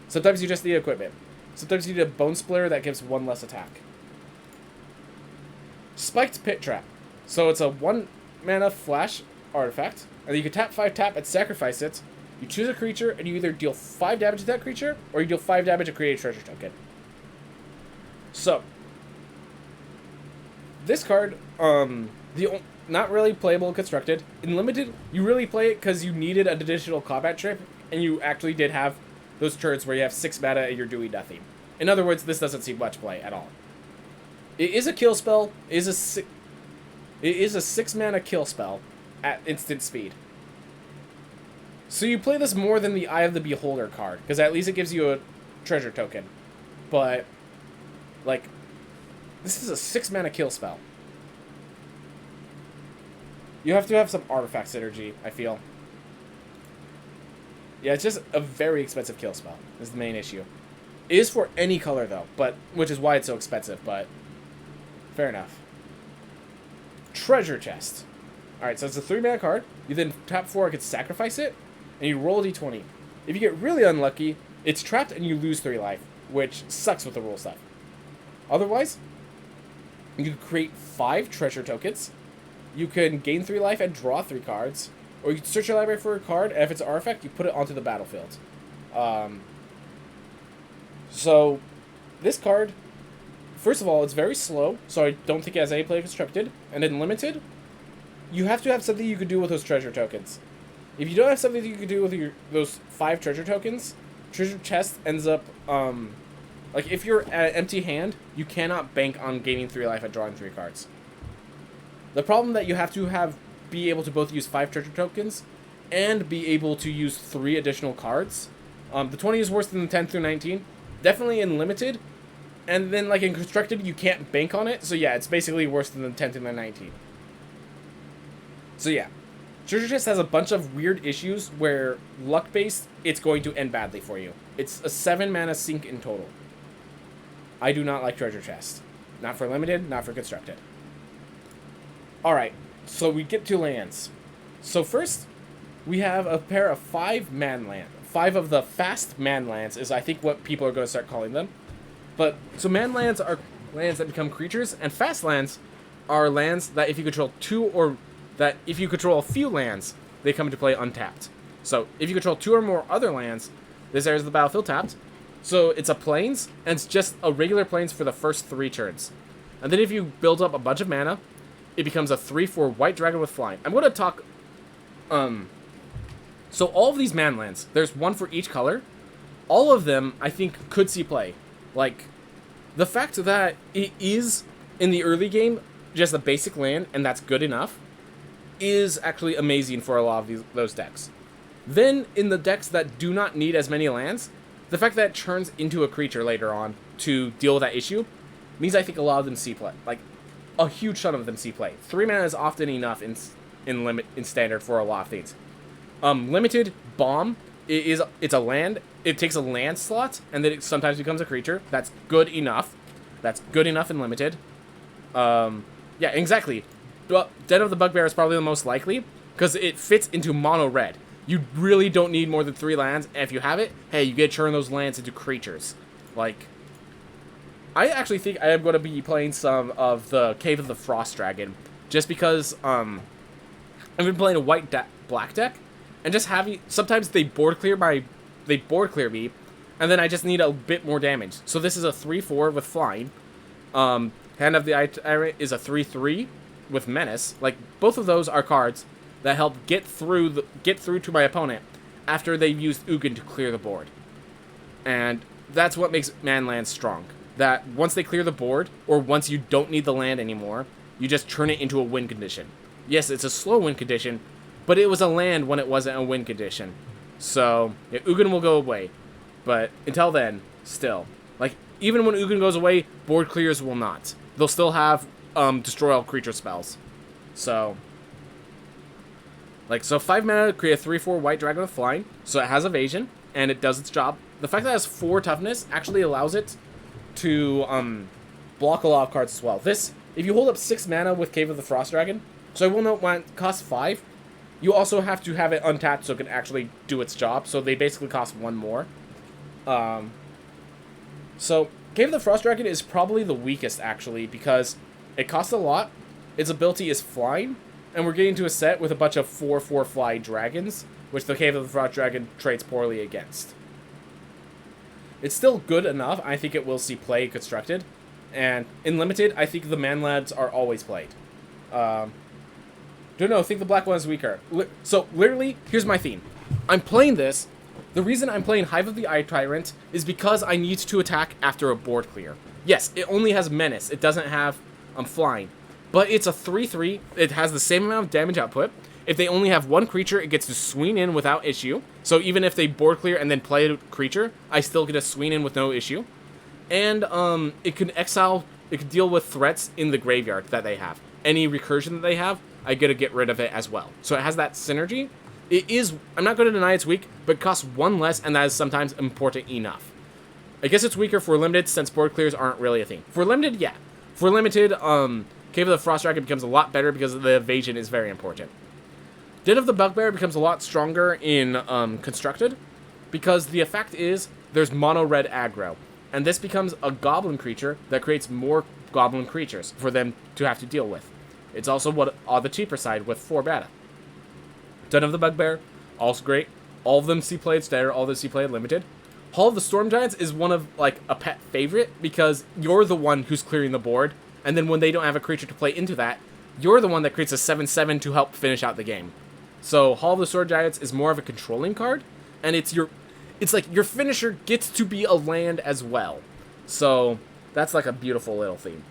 sometimes you just need equipment. Sometimes you need a Bone Splitter that gives 1 less attack. Spiked Pit Trap. So it's a 1 mana flash artifact, and you can tap 5 and sacrifice it. You choose a creature, and you either deal 5 damage to that creature, or you deal 5 damage and create a treasure token. So, this card, not really playable and constructed. In Limited, you really play it because you needed an additional combat trip, and you actually did have those turns where you have 6 mana and you're doing nothing. In other words, this doesn't see much play at all. It is a kill spell. It is a 6 mana kill spell at instant speed. So you play this more than the Eye of the Beholder card, because at least it gives you a treasure token. But, like, this is a 6 mana kill spell. You have to have some artifact synergy, I feel. Yeah, it's just a very expensive kill spell, is the main issue. It is for any color, though, which is why it's so expensive, but fair enough. Treasure Chest. Alright, so it's a 3 mana card. You then tap 4, I could sacrifice it, and you roll a d20. If you get really unlucky, It's trapped and you lose 3 life, which sucks with the rule stuff. Otherwise, you can create 5 treasure tokens. You can gain 3 life and draw 3 cards. Or you can search your library for a card, and if it's an artifact, you put it onto the battlefield. So, this card, first of all, it's very slow, so I don't think it has any play constructed. And in limited, you have to have something you could do with those treasure tokens. If you don't have something you could do with those 5 treasure tokens, treasure chest ends up, like, if you're at an empty hand, you cannot bank on gaining 3 life and drawing 3 cards. The problem that you have to be able to both use 5 treasure tokens and be able to use 3 additional cards. The 20 is worse than the 10 through 19. Definitely in limited. And then, like, in constructed, you can't bank on it. So, yeah, it's basically worse than the 10 through the 19. So, yeah. Treasure Chest has a bunch of weird issues where, luck-based, it's going to end badly for you. It's a 7 mana sink in total. I do not like Treasure Chest. Not for limited, not for constructed. Alright, so we get to lands. So first, we have a pair of 5 man land. 5 of the fast man lands is, I think, what people are going to start calling them. But, so man lands are lands that become creatures, and fast lands are lands that if you control 2 or that if you control a few lands, they come into play untapped. So, if you control 2 or more other lands, this area is the battlefield tapped. So, it's a plains, and it's just a regular plains for the first 3 turns. And then if you build up a bunch of mana, it becomes a 3/4 white dragon with flying. I'm going to talk, so all of these man lands, there's 1 for each color. All of them, I think, could see play. Like, the fact that it is, in the early game, just a basic land, and that's good enough, is actually amazing for a lot of those decks. Then, in the decks that do not need as many lands, the fact that it turns into a creature later on to deal with that issue means I think a lot of them see play. Like, a huge ton of them see play. 3 mana is often enough in standard for a lot of things. Limited Bomb it's a land. It takes a land slot, and then it sometimes becomes a creature. That's good enough. That's good enough in limited. Yeah, exactly. Den of the Bugbear is probably the most likely, because it fits into mono red. You really don't need more than 3 lands, and if you have it, hey, you get to turn those lands into creatures. Like, I actually think I am going to be playing some of the Cave of the Frost Dragon, just because, I've been playing a white black deck, and just having, sometimes they board clear me, and then I just need a bit more damage. So this is a 3/4 with flying. Hand of the Tyrant is a 3/3 with menace. Like, both of those are cards that help get through to my opponent after they've used Ugin to clear the board. And that's what makes Manlands strong. That once they clear the board, or once you don't need the land anymore, you just turn it into a win condition. Yes, it's a slow win condition, but it was a land when it wasn't a win condition. So, yeah, Ugin will go away. But until then, still. Like, even when Ugin goes away, board clears will not. They'll still have destroy all creature spells. So, like, so 5 mana to create a 3/4 white dragon with flying. So it has evasion, and it does its job. The fact that it has 4 toughness actually allows it to block a lot of cards as well. This, if you hold up 6 mana with Cave of the Frost Dragon, so I will note when it costs 5, you also have to have it untapped so it can actually do its job. So they basically cost 1 more. So Cave of the Frost Dragon is probably the weakest, actually, because it costs a lot, its ability is flying, and we're getting to a set with a bunch of 4/4 fly dragons, which the Cave of the Frost Dragon trades poorly against. It's still good enough. I think it will see play constructed. And in limited, I think the Manlands are always played. Don't know, I think the black one is weaker. So, literally, here's my theme. I'm playing this. The reason I'm playing Hive of the Eye Tyrant is because I need to attack after a board clear. Yes, it only has Menace. It doesn't have flying. But it's a 3/3. It has the same amount of damage output. If they only have 1 creature, it gets to swing in without issue. So even if they board clear and then play a creature, I still get to swing in with no issue. And it can exile, it can deal with threats in the graveyard that they have. Any recursion that they have, I get to get rid of it as well. So it has that synergy. It is, I'm not going to deny it's weak, but it costs 1 less, and that is sometimes important enough. I guess it's weaker for limited since board clears aren't really a thing. For limited, yeah. For limited, Cave of the Frost Dragon becomes a lot better because the evasion is very important. Den of the Bugbear becomes a lot stronger in Constructed, because the effect is there's mono red aggro. And this becomes a goblin creature that creates more goblin creatures for them to have to deal with. It's also what on the cheaper side with 4 mana. Den of the Bugbear, also great. All of them C-played standard, all of them C-played limited. Hall of the Storm Giants is one of, like, a pet favorite because you're the one who's clearing the board, and then when they don't have a creature to play into that, you're the one that creates a 7/7 to help finish out the game. So Hall of the Storm Giants is more of a controlling card, and it's like your finisher gets to be a land as well. So that's like a beautiful little theme.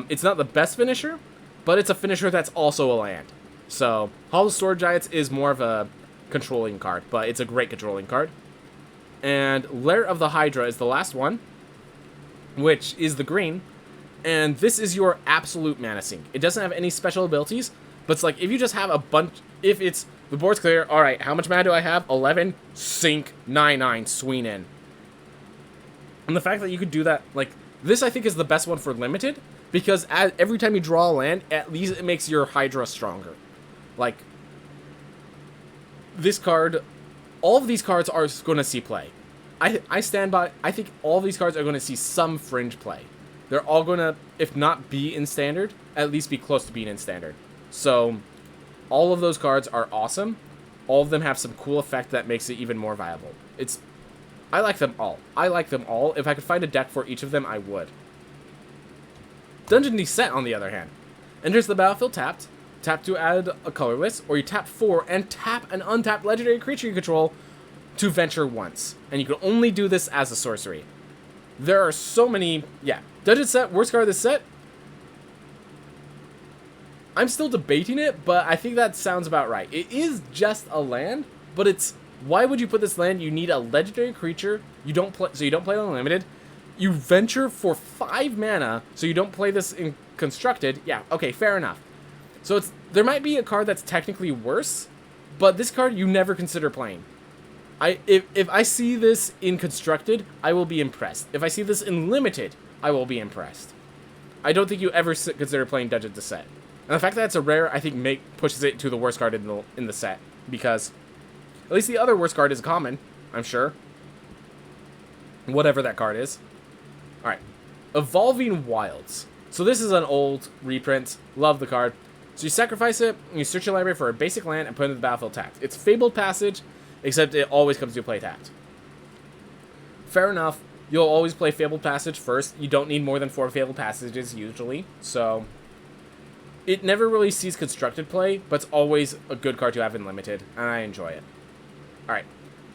It's not the best finisher, but it's a finisher that's also a land. So Hall of the Storm Giants is more of a controlling card, but it's a great controlling card. And Lair of the Hydra is the last one, which is the green. And this is your absolute mana sink. It doesn't have any special abilities, but it's like if you just have a bunch, if it's the board's clear, all right, how much mana do I have? 11, sink, 9/9, swing in. And the fact that you could do that, like, this I think is the best one for limited, because every time you draw a land, at least it makes your Hydra stronger. Like, this card, all of these cards are going to see play. I stand by, I think all of these cards are going to see some fringe play. They're all going to, if not be in standard, at least be close to being in standard. So, all of those cards are awesome. All of them have some cool effect that makes it even more viable. I like them all. I like them all. If I could find a deck for each of them, I would. Dungeon Descent, on the other hand, enters the battlefield tapped. Tap to add a colorless, or you tap 4 and tap an untapped legendary creature you control to venture once. And you can only do this as a sorcery. There are so many, yeah. Dungeon Set, worst card of this set? I'm still debating it, but I think that sounds about right. It is just a land, but it's, why would you put this land? You need a legendary creature, you don't play unlimited. You venture for 5 mana, so you don't play this in constructed. Yeah, okay, fair enough. So there might be a card that's technically worse, but this card you never consider playing. If I see this in constructed, I will be impressed. If I see this in limited, I will be impressed. I don't think you ever consider playing Dungeon Descent. And the fact that it's a rare, I think, pushes it to the worst card in the set, because at least the other worst card is a common, I'm sure. Whatever that card is. All right, Evolving Wilds. So this is an old reprint. Love the card. So you sacrifice it, and you search your library for a basic land and put it in the battlefield tapped. It's Fabled Passage, except it always comes to play tapped. Fair enough. You'll always play Fabled Passage first. You don't need more than 4 Fabled Passages usually, so it never really sees constructed play, but it's always a good card to have in limited, and I enjoy it. All right,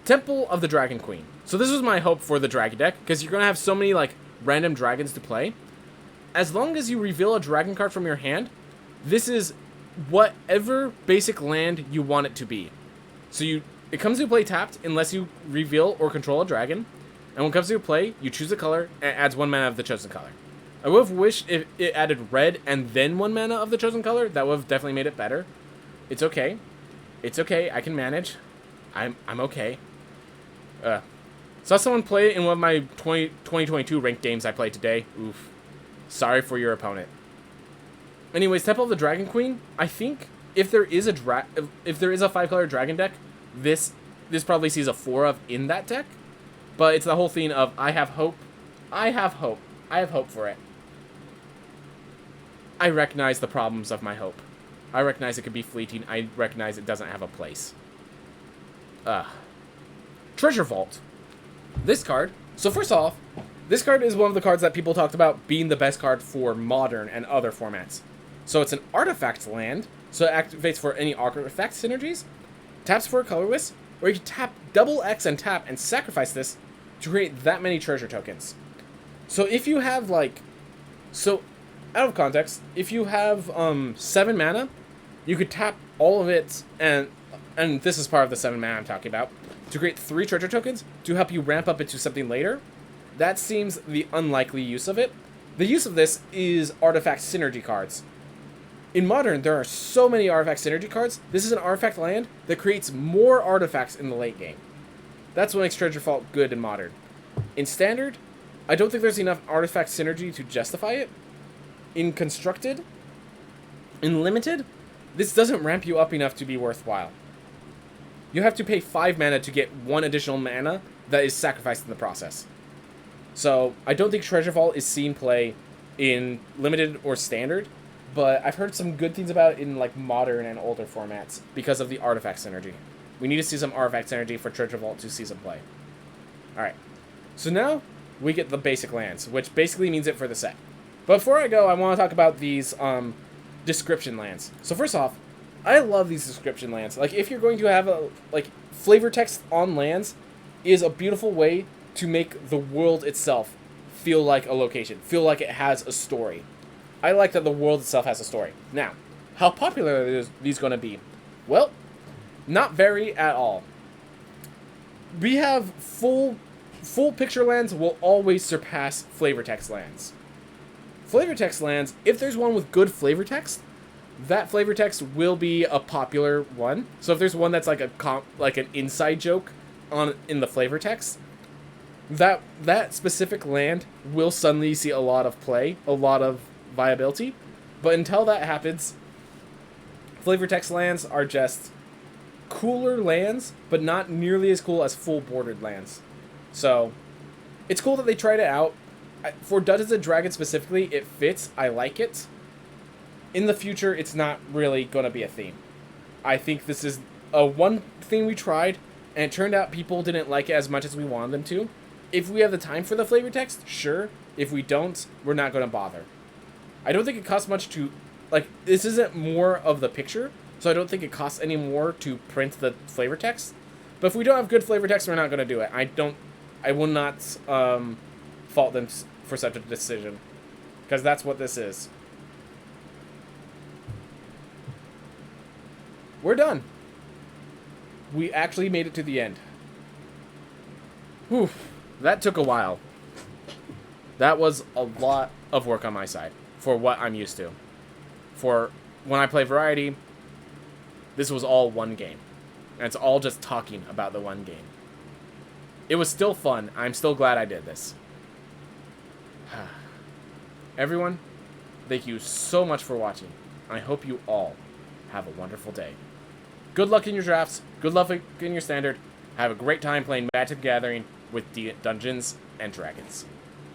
Temple of the Dragon Queen. So this was my hope for the dragon deck, because you're gonna have so many like random dragons to play. As long as you reveal a dragon card from your hand, this is whatever basic land you want it to be. So it comes to play tapped unless you reveal or control a dragon. And when it comes to play, you choose a color and it adds 1 mana of the chosen color. I would have wished if it added red and then 1 mana of the chosen color. That would have definitely made it better. It's okay. It's okay. I can manage. I'm okay. Saw someone play it in one of my 2022 ranked games I played today. Oof. Sorry for your opponent. Anyways, Temple of the Dragon Queen. I think if there is a 5-color dragon deck, this probably sees a 4 of in that deck. But it's the whole theme of I have hope. I have hope. I have hope for it. I recognize the problems of my hope. I recognize it could be fleeting. I recognize it doesn't have a place. Treasure Vault. This card. So first off, this card is one of the cards that people talked about being the best card for Modern and other formats. So it's an artifact land. So it activates for any artifact synergies. Taps for a colorless. Or you can tap double X and tap and sacrifice this to create that many treasure tokens. So if you have like, so out of context, if you have 7 mana, you could tap all of it, and this is part of the 7 mana I'm talking about, to create 3 treasure tokens to help you ramp up into something later. That seems the unlikely use of it. The use of this is artifact synergy cards. In Modern, there are so many artifact synergy cards. This is an artifact land that creates more artifacts in the late game. That's what makes Treasure Vault good in Modern. In Standard, I don't think there's enough artifact synergy to justify it. In Constructed, in Limited, this doesn't ramp you up enough to be worthwhile. You have to pay 5 mana to get 1 additional mana that is sacrificed in the process. So I don't think Treasure Vault is seen play in limited or standard, but I've heard some good things about it in like modern and older formats because of the artifact synergy. We need to see some artifact synergy for Treasure Vault to see some play. Alright, so now we get the basic lands, which basically means it for the set. But before I go, I want to talk about these description lands. So first off, I love these description lands. Like, if you're going to have a, like, flavor text on lands is a beautiful way to make the world itself feel like a location, feel like it has a story. I like that the world itself has a story. Now, how popular are these going to be? Well, not very at all. We have full picture lands will always surpass flavor text lands. Flavor text lands, if there's one with good flavor text, that flavor text will be a popular one. So if there's one that's like an inside joke in the flavor text, that specific land will suddenly see a lot of play, a lot of viability. But until that happens, flavor text lands are just cooler lands, but not nearly as cool as full bordered lands. So it's cool that they tried it out. For Dungeons and Dragons specifically, it fits. I like it. In the future, it's not really going to be a theme. I think this is a one thing we tried, and it turned out people didn't like it as much as we wanted them to. If we have the time for the flavor text, sure. If we don't, we're not going to bother. I don't think it costs much to... Like, this isn't more of the picture, so I don't think it costs any more to print the flavor text. But if we don't have good flavor text, we're not going to do it. I will not fault them for such a decision, because that's what this is. We're done. We actually made it to the end. Whew. That took a while. That was a lot of work on my side for what I'm used to. For when I play Variety, this was all one game. And it's all just talking about the one game. It was still fun. I'm still glad I did this. Everyone, thank you so much for watching. I hope you all have a wonderful day. Good luck in your drafts. Good luck in your standard. Have a great time playing Magic the Gathering with Dungeons and Dragons.